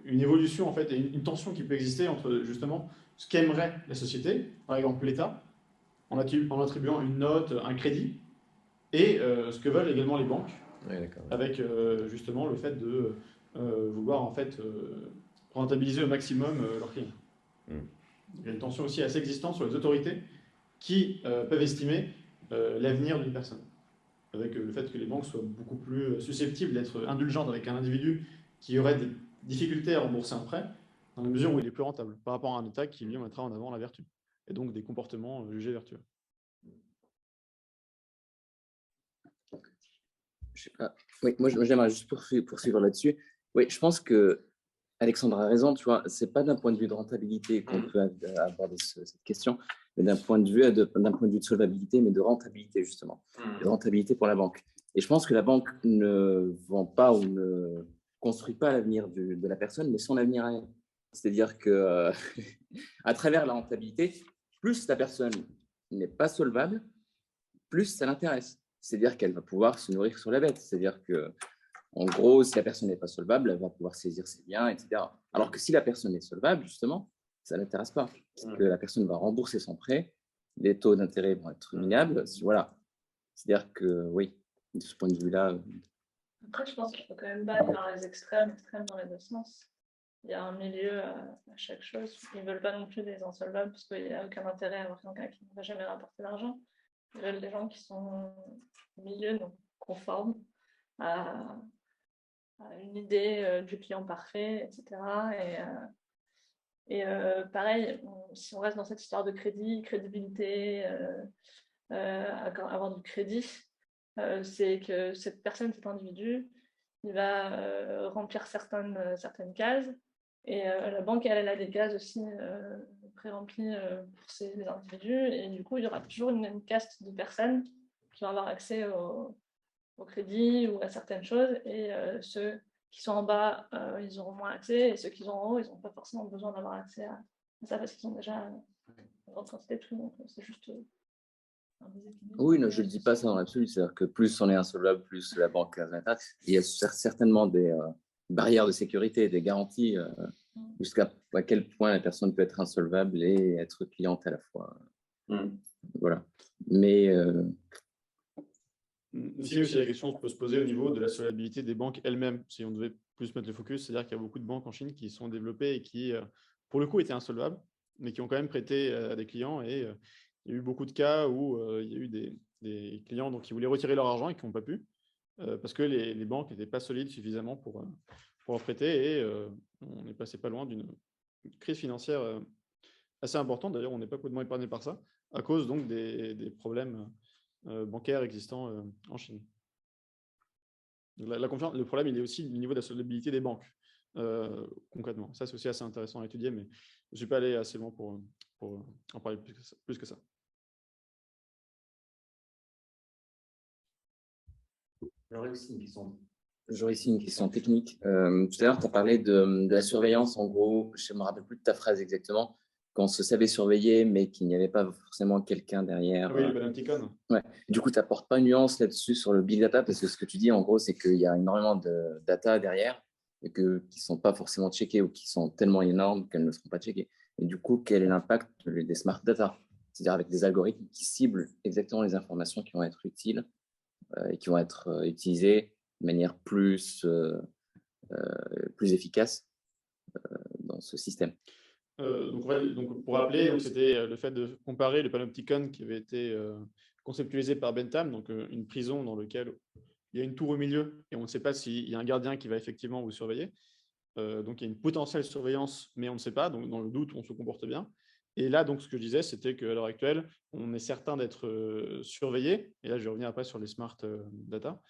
une évolution, en fait, et une tension qui peut exister entre, justement, ce qu'aimerait la société, par exemple l'État, en attribuant une note, un crédit, et ce que veulent également les banques, avec justement le fait de vouloir en fait rentabiliser au maximum leurs clients. Il y a une tension aussi assez existante sur les autorités qui peuvent estimer l'avenir d'une personne, avec le fait que les banques soient beaucoup plus susceptibles d'être indulgentes avec un individu qui aurait des difficultés à rembourser un prêt, dans la mesure où il est plus rentable, par rapport à un État qui lui mettra en avant la vertu, et donc des comportements jugés vertueux. Oui, moi j'aimerais juste poursuivre là-dessus. Oui, je pense que Alexandre a raison, tu vois, c'est pas d'un point de vue de rentabilité qu'on peut aborder cette question, mais d'un point de vue de solvabilité, mais de rentabilité justement, de rentabilité pour la banque. Et je pense que la banque ne vend pas ou ne construit pas l'avenir de la personne, mais son avenir à elle. C'est-à-dire que à travers la rentabilité, plus la personne n'est pas solvable, plus ça l'intéresse. C'est-à-dire qu'elle va pouvoir se nourrir sur la bête. C'est-à-dire que, en gros, si la personne n'est pas solvable, elle va pouvoir saisir ses biens, etc. Alors que si la personne est solvable, justement, ça ne l'intéresse pas. Parce que la personne va rembourser son prêt, les taux d'intérêt vont être minables. Voilà. C'est-à-dire que, oui, de ce point de vue-là. Après, je pense qu'il faut quand même battre dans les extrêmes dans les deux sens. Il y a un milieu à chaque chose. Ils ne veulent pas non plus des insolvables parce qu'il n'y a aucun intérêt à avoir quelqu'un qui ne va jamais rapporter d'argent. Ils veulent des gens qui sont au milieu, donc conforme à une idée du client parfait, etc. Pareil, si on reste dans cette histoire de crédit, crédibilité, avoir du crédit, c'est que cette personne, cet individu, il va remplir certaines cases. Et la banque, elle a des cases aussi pré-remplies pour ces individus. Et du coup, il y aura toujours une caste de personnes qui vont avoir accès au crédit ou à certaines choses. Et ceux qui sont en bas, ils auront moins accès. Et ceux qui sont en haut, ils n'ont pas forcément besoin d'avoir accès à ça parce qu'ils ont déjà une grande quantité de tout. Donc, c'est juste un déséquilibre. Oui, non, je ne dis pas ça dans l'absolu. C'est-à-dire que plus on est insolvable, plus la banque a d'intérêt. Il y a certainement des barrières de sécurité, des garanties jusqu'à quel point la personne peut être insolvable et être cliente à la fois. Voilà. Mais Si aussi la question peut se poser au niveau de la solvabilité des banques elles-mêmes, si on devait plus mettre le focus, c'est-à-dire qu'il y a beaucoup de banques en Chine qui sont développées et qui, pour le coup, étaient insolvables, mais qui ont quand même prêté à des clients. Et il y a eu beaucoup de cas où il y a eu des clients donc, qui voulaient retirer leur argent et qui n'ont pas pu, parce que les banques n'étaient pas solides suffisamment pour leur prêter. Et on est passé pas loin d'une crise financière assez importante. D'ailleurs, on n'est pas complètement épargné par ça, à cause donc des problèmes bancaires existants en Chine. Donc, le problème, il est aussi au niveau de la solvabilité des banques, concrètement. Ça, c'est aussi assez intéressant à étudier, mais je ne suis pas allé assez loin pour en parler plus que ça. j'aurais ici une question technique. Tout à l'heure, tu as parlé de la surveillance. En gros, je ne me rappelle plus de ta phrase exactement. Quand on se savait surveiller, mais qu'il n'y avait pas forcément quelqu'un derrière. Oui, le Panopticon. Ouais. Du coup, tu n'apportes pas une nuance là-dessus sur le big data, parce que ce que tu dis, en gros, c'est qu'il y a énormément de data derrière et qui ne sont pas forcément checkées ou qui sont tellement énormes qu'elles ne seront pas checkées. Et du coup, quel est l'impact des smart data? C'est-à-dire avec des algorithmes qui ciblent exactement les informations qui vont être utiles et qui vont être utilisées de manière plus efficace dans ce système. Donc, pour rappeler, c'était le fait de comparer le Panopticon qui avait été conceptualisé par Bentham, donc une prison dans laquelle il y a une tour au milieu et on ne sait pas s'il y a un gardien qui va effectivement vous surveiller. Donc, il y a une potentielle surveillance, mais on ne sait pas. Donc, dans le doute, on se comporte bien. Et là, donc, ce que je disais, c'était qu'à l'heure actuelle, on est certain d'être surveillé. Et là, je vais revenir après sur les smart data.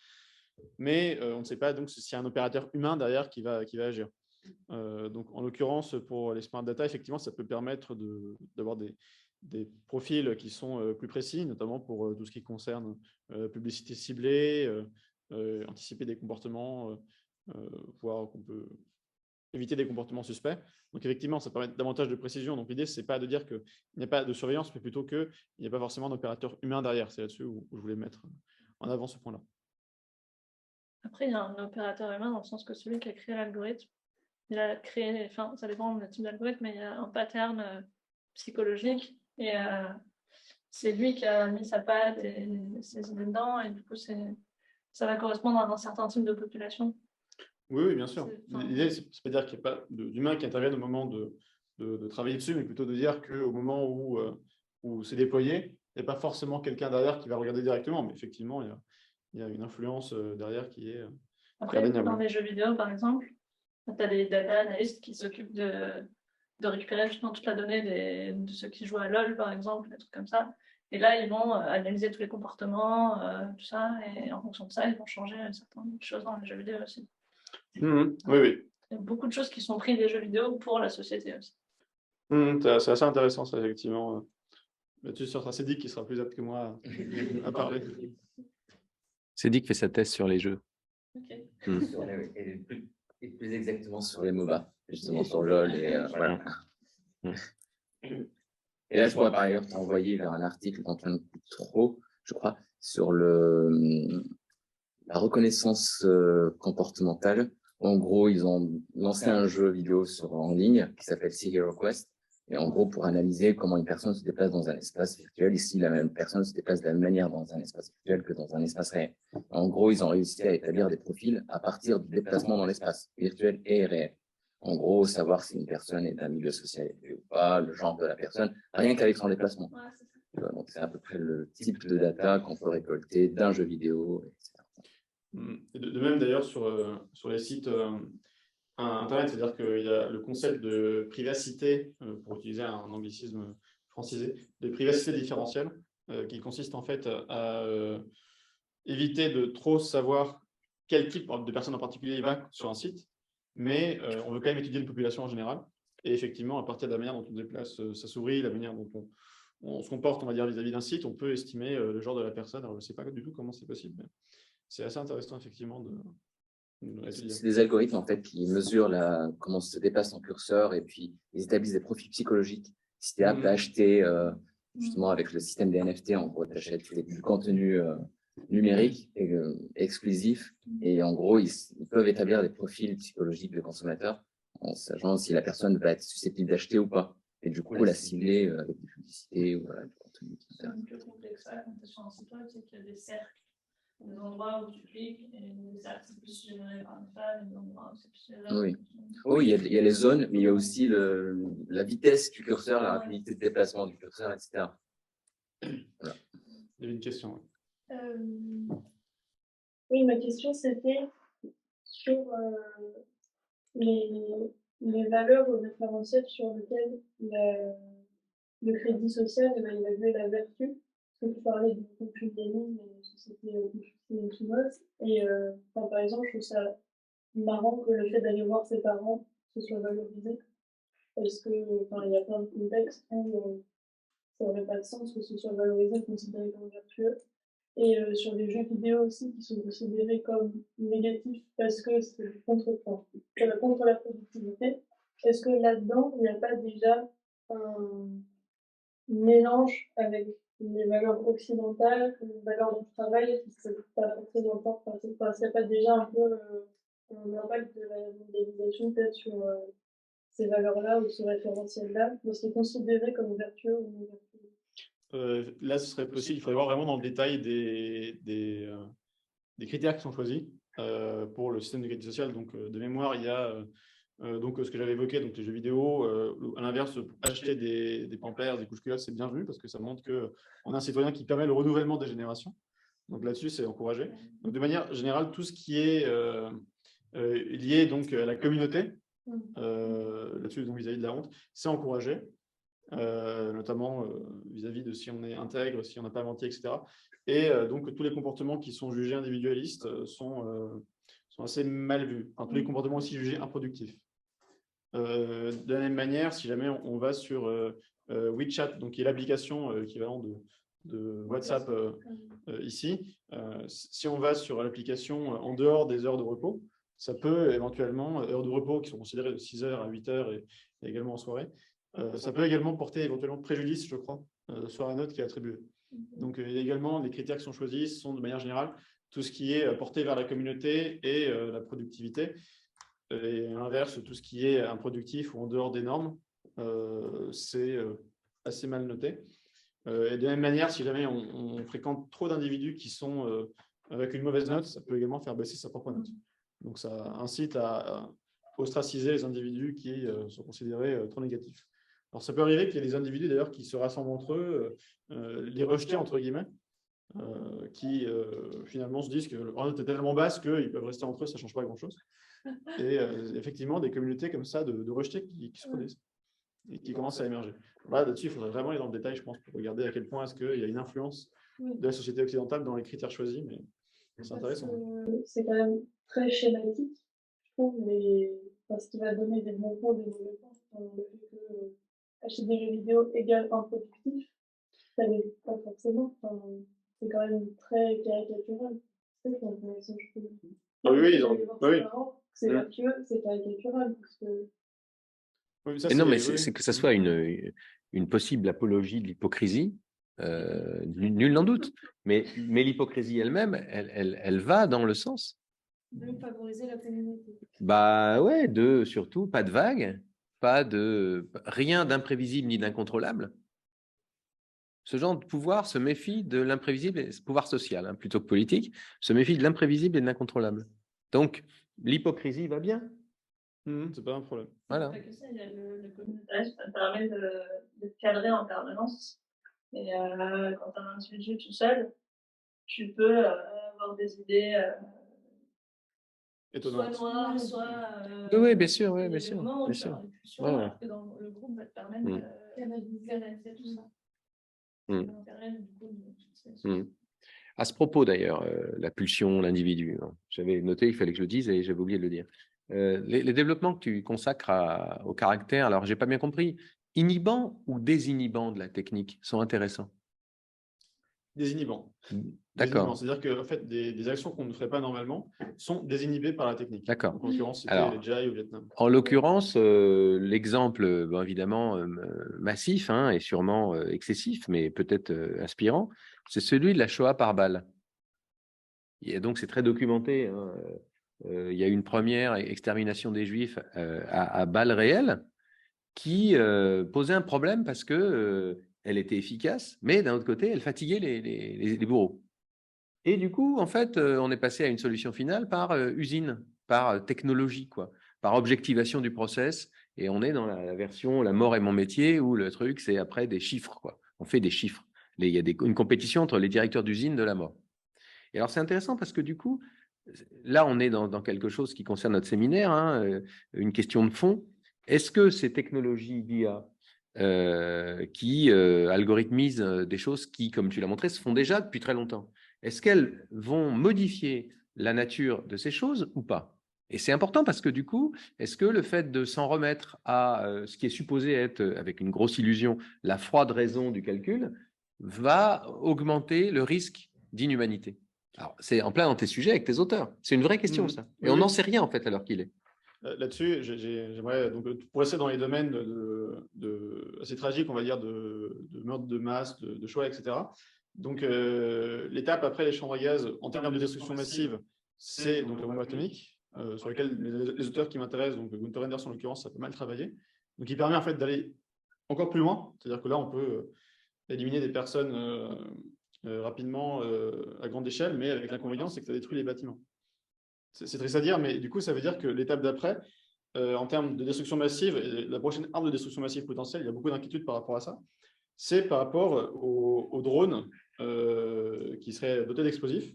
Mais on ne sait pas donc s'il y a un opérateur humain derrière qui va agir. Donc, en l'occurrence, pour les smart data, effectivement, ça peut permettre d'avoir des profils qui sont plus précis, notamment pour tout ce qui concerne publicité ciblée, anticiper des comportements, voir qu'on peut éviter des comportements suspects. Donc, effectivement, ça permet davantage de précision. Donc, l'idée, ce n'est pas de dire qu'il n'y a pas de surveillance, mais plutôt qu'il n'y a pas forcément d'opérateur humain derrière. C'est là-dessus où je voulais mettre en avant ce point-là. Après, il y a un opérateur humain dans le sens que celui qui a créé l'algorithme, il a créé, enfin, ça dépend du type d'algorithme, mais il y a un pattern psychologique et c'est lui qui a mis sa patte et ses idées dedans, et du coup, ça va correspondre à un certain type de population. Oui, bien sûr. L'idée, c'est pas dire qu'il n'y a pas d'humains qui interviennent au moment de travailler dessus, mais plutôt de dire qu'au moment où c'est déployé, il n'y a pas forcément quelqu'un derrière qui va regarder directement, mais effectivement, il y a une influence derrière qui est Après, dans les jeux vidéo, par exemple, tu as des data analystes qui s'occupent de récupérer justement toute la donnée de ceux qui jouent à LoL, par exemple, des trucs comme ça. Et là, ils vont analyser tous les comportements, tout ça, et en fonction de ça, ils vont changer certaines choses dans les jeux vidéo aussi. Oui. Il y a beaucoup de choses qui sont prises des jeux vidéo pour la société aussi. C'est assez intéressant, ça, effectivement. Tu sors un Cédric qui sera plus apte que moi à parler. Cédric fait sa thèse sur les jeux. Okay. Et plus exactement sur les MOBA, justement sur LoL. Et, voilà. Et là, je pourrais par ailleurs t'envoyer vers un article d'Antoine Coutreau, je crois, sur la reconnaissance comportementale. En gros, ils ont lancé un jeu vidéo en ligne qui s'appelle Sea Hero Quest. Et en gros, pour analyser comment une personne se déplace dans un espace virtuel, ici, la même personne se déplace de la même manière dans un espace virtuel que dans un espace réel. En gros, ils ont réussi à établir des profils à partir du déplacement dans l'espace virtuel et réel. En gros, savoir si une personne est d'un milieu social élevé ou pas, le genre de la personne, rien qu'avec son déplacement. Donc, c'est à peu près le type de data qu'on peut récolter d'un jeu vidéo, etc. Et de même d'ailleurs sur les sites Internet, c'est-à-dire qu'il y a le concept de privacité, pour utiliser un anglicisme francisé, de privacité différentielle, qui consiste en fait à éviter de trop savoir quel type de personne en particulier va sur un site, mais on veut quand même étudier une population en général. Et effectivement, à partir de la manière dont on déplace sa souris, la manière dont on se comporte, on va dire, vis-à-vis d'un site, on peut estimer le genre de la personne. Alors, je ne sais pas du tout comment c'est possible, mais c'est assez intéressant, effectivement, de C'est étudier. des algorithmes en fait qui mesurent comment se dépasse ton curseur et puis ils établissent des profils psychologiques. Si tu es apte à acheter, justement avec le système des NFT, en gros, tu achètes du contenu numérique exclusif et en gros, ils peuvent établir des profils psychologiques de consommateurs en sachant si la personne va être susceptible d'acheter ou pas. Et du coup, la cibler avec des publicités ou du contenu. C'est un peu complexe quand tu es sur un site web, c'est qu'il y a des cercles, des endroits où tu cliques, et les cercles, c'est plus généré par une femme, et des endroits où c'est plus généré. Oui, il y a les zones, mais il y a aussi la vitesse du curseur, la rapidité de déplacement du curseur, etc. Voilà. Il y avait une question. Oui, ma question c'était sur les valeurs référentielles sur lesquelles le crédit social va évaluer la vertu. Parce que tu parlais du confucianisme et de la société chinoise. Et par exemple, je trouve ça marrant que le fait d'aller voir ses parents se soit valorisé. Parce que il y a plein de contextes où ça n'aurait pas de sens que ce soit valorisé, considéré comme vertueux. Et sur les jeux vidéo aussi qui sont considérés comme négatifs parce que c'est contre la productivité. Est-ce que là-dedans, il n'y a pas déjà un mélange avec les valeurs occidentales, les valeurs du travail, qui ne sont pas forcément fortes? Enfin, c'est pas déjà un peu un impact de la mondialisation peut-être sur ces valeurs-là ou ce référentiel-là, de ce qui est considéré comme vertueux ou non vertueux? Là, ce serait possible. Il faudrait voir vraiment dans le détail des critères qui sont choisis pour le système de crédit social. Donc, de mémoire, il y a donc, ce que j'avais évoqué, donc les jeux vidéo. À l'inverse, acheter des pampers, des couches culottes, c'est bienvenu parce que ça montre qu'on a un citoyen qui permet le renouvellement des générations. Donc là-dessus, c'est encouragé. Donc, de manière générale, tout ce qui est lié donc, à la communauté, là-dessus, donc vis-à-vis de la honte, c'est encouragé. Notamment vis-à-vis de si on est intègre, si on n'a pas menti, etc. Et donc tous les comportements qui sont jugés individualistes sont assez mal vus. Enfin, tous les comportements aussi jugés improductifs. De la même manière, si jamais on va sur WeChat, donc qui est l'application équivalent de WhatsApp ici, si on va sur l'application en dehors des heures de repos, ça peut éventuellement, heures de repos qui sont considérées de 6 heures à 8 heures et également en soirée, ça peut également porter éventuellement préjudice, je crois, sur la note qui est attribuée. Donc, également, les critères qui sont choisis sont de manière générale tout ce qui est porté vers la communauté et la productivité. Et à l'inverse, tout ce qui est improductif ou en dehors des normes, c'est assez mal noté. Et de la même manière, si jamais on fréquente trop d'individus qui sont avec une mauvaise note, ça peut également faire baisser sa propre note. Donc, ça incite à ostraciser les individus qui sont considérés trop négatifs. Alors, ça peut arriver qu'il y ait des individus d'ailleurs qui se rassemblent entre eux, les rejetés entre guillemets, qui finalement se disent que leur note est tellement basse qu'ils peuvent rester entre eux, ça ne change pas grand-chose. Et effectivement, des communautés comme ça de rejetés qui se produisent et qui commencent à émerger. Là-dessus, il faudrait vraiment aller dans le détail, je pense, pour regarder à quel point est-ce qu'il y a une influence de la société occidentale dans les critères choisis, mais c'est intéressant. C'est quand même très schématique, je trouve, parce qu'il va donner des bons points, des mauvais points. Le fait que acheter des jeux vidéo égale improductif, ça n'est pas forcément. C'est quand même très caricatural. C'est ça qui est intéressant, je trouve. Oui. C'est vertueux, c'est caricatural. Parce que... Oui, ça, mais non, mais oui. c'est que ça soit une possible apologie de l'hypocrisie, nul n'en doute. Mais l'hypocrisie elle-même, elle va dans le sens. De favoriser la communauté. Bah ouais, surtout pas de vagues, rien d'imprévisible ni d'incontrôlable. Ce genre de pouvoir se méfie de l'imprévisible, pouvoir social hein, plutôt que politique, se méfie de l'imprévisible et de l'incontrôlable. Donc, l'hypocrisie va bien. C'est pas un problème. Voilà. C'est pas que ça, il y a le communautage, ça permet de cadrer en permanence. Et quand tu as un individu tout seul, tu peux avoir des idées étonnant. soit noir, soit. Oui, bien sûr, il y a bien des sûr, moments où bien tu as sûr. l'impulsion, Ouais, ouais. alors que dans le groupe va te permettre Mm. de canaliser tout ça. Mm. C'est l'intérêt, du coup, Mm. À ce propos, d'ailleurs, la pulsion, l'individu, hein. J'avais noté, il fallait que je le dise et j'avais oublié de le dire. Les développements que tu consacres au caractère, alors j'ai pas bien compris, inhibants ou désinhibants de la technique sont intéressants. Désinhibant. Désinhibant, D'accord, c'est-à-dire que en fait, des actions qu'on ne ferait pas normalement sont désinhibées par la technique. d'accord. Donc, en l'occurrence, c'était Alors, les Jai au Vietnam. en l'occurrence, l'exemple, bon, évidemment, massif hein, et sûrement excessif, mais peut-être inspirant, c'est celui de la Shoah par balle. Et donc, c'est très documenté, hein. Il y a eu une première extermination des Juifs à balles réelles qui posait un problème parce que elle était efficace, mais d'un autre côté, elle fatiguait les bourreaux. Et du coup, en fait, on est passé à une solution finale par usine, par technologie, quoi, par objectivation du process. Et on est dans la version La mort est mon métier, où le truc, c'est après des chiffres, quoi. On fait des chiffres. Il y a une compétition entre les directeurs d'usine de la mort. Et alors, c'est intéressant parce que du coup, là, on est dans quelque chose qui concerne notre séminaire, hein, une question de fond. Est-ce que ces technologies d'IA qui algorithmisent des choses qui, comme tu l'as montré, se font déjà depuis très longtemps, est-ce qu'elles vont modifier la nature de ces choses ou pas? Et c'est important parce que du coup, est-ce que le fait de s'en remettre à ce qui est supposé être, avec une grosse illusion, la froide raison du calcul, va augmenter le risque d'inhumanité? Alors, c'est en plein dans tes sujets avec tes auteurs. C'est une vraie question, ça. Et Oui, on oui. n'en sait rien, en fait, à l'heure qu'il est. Là-dessus, j'aimerais, donc, pour rester dans les domaines assez tragiques, on va dire, de meurtre de masse, de choix, etc. Donc, l'étape après les chambres à gaz, en termes de destruction massive, c'est donc la bombe atomique, sur laquelle les auteurs qui m'intéressent, donc Gunther Anders en l'occurrence, ça a pas mal travaillé. Donc, il permet en fait d'aller encore plus loin. C'est-à-dire que là, on peut éliminer des personnes rapidement à grande échelle, mais avec l'inconvénient, c'est que ça détruit les bâtiments. C'est triste à dire, mais du coup, ça veut dire que l'étape d'après, en termes de destruction massive, et la prochaine arme de destruction massive potentielle, il y a beaucoup d'inquiétudes par rapport à ça, c'est par rapport aux drones qui seraient dotés d'explosifs,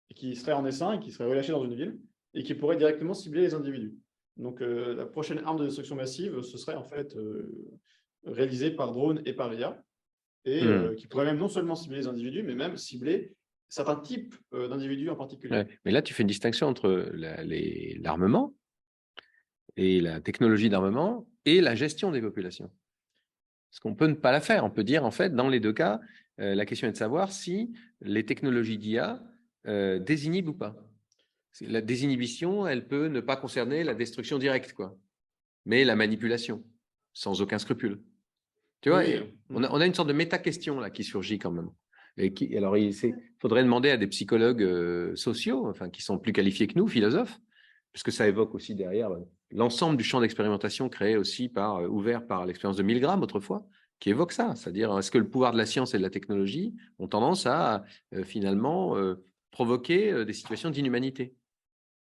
et qui seraient en essaim, et qui seraient relâchés dans une ville, et qui pourraient directement cibler les individus. Donc, la prochaine arme de destruction massive, ce serait en fait réalisée par drone et par IA, et qui pourrait même non seulement cibler les individus, mais même cibler certains types d'individus en particulier. Ouais. Mais là, tu fais une distinction entre l'armement et la technologie d'armement et la gestion des populations. Parce qu'on peut ne pas la faire. On peut dire, en fait, dans les deux cas, la question est de savoir si les technologies d'IA désinhibent ou pas. La désinhibition, elle peut ne pas concerner la destruction directe, quoi, mais la manipulation, sans aucun scrupule. Tu vois, Oui. on a une sorte de méta-question là qui surgit quand même. Alors, il faudrait demander à des psychologues sociaux, enfin, qui sont plus qualifiés que nous, philosophes, parce que ça évoque aussi derrière l'ensemble du champ d'expérimentation créé aussi ouvert par l'expérience de Milgram autrefois, qui évoque ça, c'est-à-dire est-ce que le pouvoir de la science et de la technologie ont tendance à finalement provoquer des situations d'inhumanité?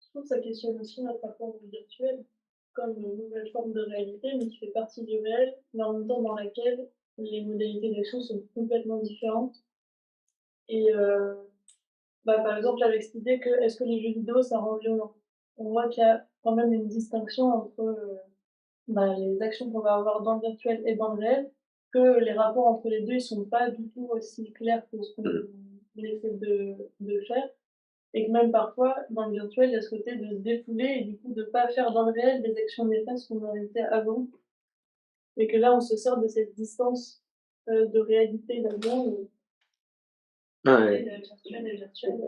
Je trouve que ça questionne aussi notre rapport au virtuel comme une nouvelle forme de réalité, mais qui fait partie du réel, mais en même temps dans laquelle les modalités d'action sont complètement différentes. Et par exemple, j'avais cette idée que est-ce que les jeux vidéo, ça rend violent? On voit qu'il y a quand même une distinction entre les actions qu'on va avoir dans le virtuel et dans le réel, que les rapports entre les deux, ils sont pas du tout aussi clairs que ce qu'on essaie de faire. Et que même parfois, dans le virtuel, il y a ce côté de se défouler et du coup de pas faire dans le réel des actions néfastes qu'on aurait fait avant. Et que là, on se sort de cette distance de réalité là-dedans. Virtuel et virtuel.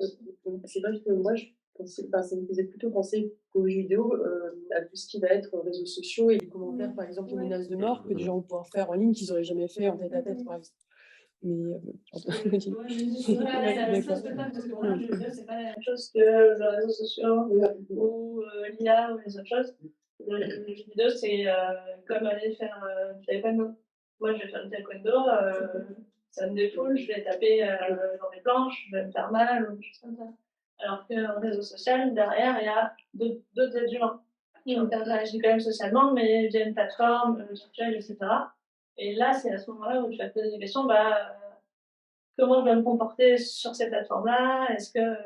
C'est vrai que moi, je pensais, ça me faisait plutôt penser qu'aux jeux vidéo, à tout ce qui va être réseaux sociaux et les commentaires, par exemple, les menaces de mort que des gens vont pouvoir faire en ligne qu'ils n'auraient jamais fait en tête à tête, par exemple. Mais C'est la même chose que toi, parce que pour moi, le jeu vidéo, c'est pas la même chose que les réseaux sociaux ou l'IA ou les autres choses. Le jeu vidéo, c'est comme aller faire du taekwondo. Moi, je vais faire du taekwondo, ça me défoule, je vais taper dans les planches, je vais me faire mal ou des choses comme ça. Alors qu'en réseau social, derrière, il y a d'autres êtres humains qui interagissent quand même socialement, mais via une plateforme virtuelle, etc. Et là, c'est à ce moment-là où tu vas te poser des questions, comment je vais me comporter sur cette plateforme-là? Est-ce que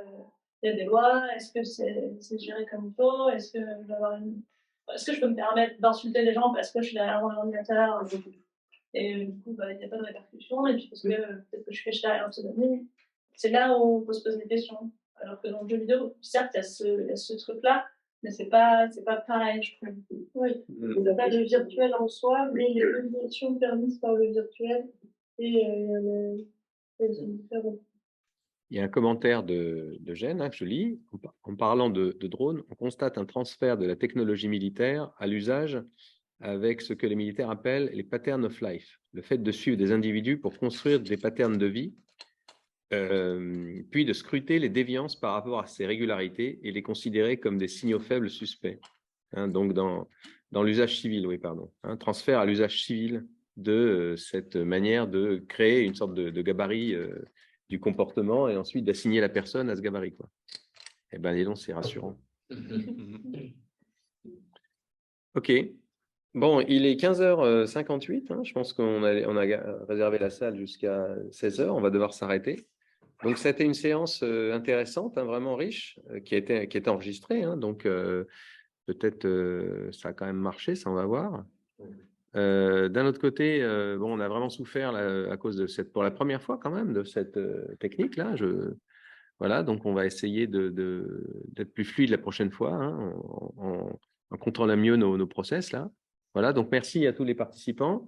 il y a des lois, est-ce que c'est géré comme il faut, est-ce que je peux me permettre d'insulter les gens parce que je suis derrière mon ordinateur et du coup, il n'y a pas de répercussions, et puis parce que peut-être que je suis derrière un pseudonyme. C'est là où on peut se poser des questions. Alors que dans le jeu vidéo, certes, il y a ce truc-là, mais c'est pas pareil, je trouve. Oui, il n'y a pas de virtuel en soi, mais les obligations permises par le virtuel et elles sont différentes. Il y a un commentaire de Gênes que je lis. En parlant de drones, on constate un transfert de la technologie militaire à l'usage avec ce que les militaires appellent les patterns of life, le fait de suivre des individus pour construire des patterns de vie, puis de scruter les déviances par rapport à ces régularités et les considérer comme des signaux faibles suspects. Donc, dans l'usage civil, oui, pardon. Transfert à l'usage civil de cette manière de créer une sorte de gabarit du comportement et ensuite d'assigner la personne à ce gabarit, quoi. Eh bien, dis donc, c'est rassurant. OK. Bon, il est 15h58. Je pense qu'on a réservé la salle jusqu'à 16h. On va devoir s'arrêter. Donc, c'était une séance intéressante, vraiment riche, qui a été enregistrée. Donc, peut-être ça a quand même marché, ça, on va voir. D'un autre côté, bon, on a vraiment souffert là, à cause de pour la première fois quand même, de cette technique-là. Voilà, donc on va essayer d'être plus fluide la prochaine fois, en contrôlant mieux nos process là. Voilà, donc merci à tous les participants.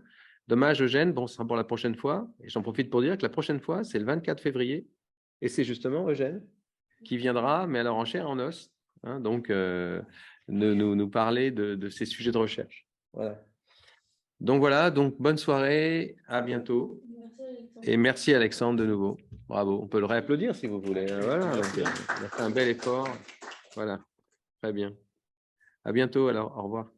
Dommage, Eugène, bon, ce sera pour la prochaine fois. Et j'en profite pour dire que la prochaine fois, c'est le 24 février. Et c'est justement Eugène qui viendra, mais alors en chair et en os, donc nous parler de ces sujets de recherche. Voilà. Donc voilà, donc bonne soirée, à bientôt. Merci, Alexandre. Et merci Alexandre de nouveau. Bravo, on peut le réapplaudir si vous voulez. Voilà, donc, il a fait un bel effort. Voilà, très bien. À bientôt alors, au revoir.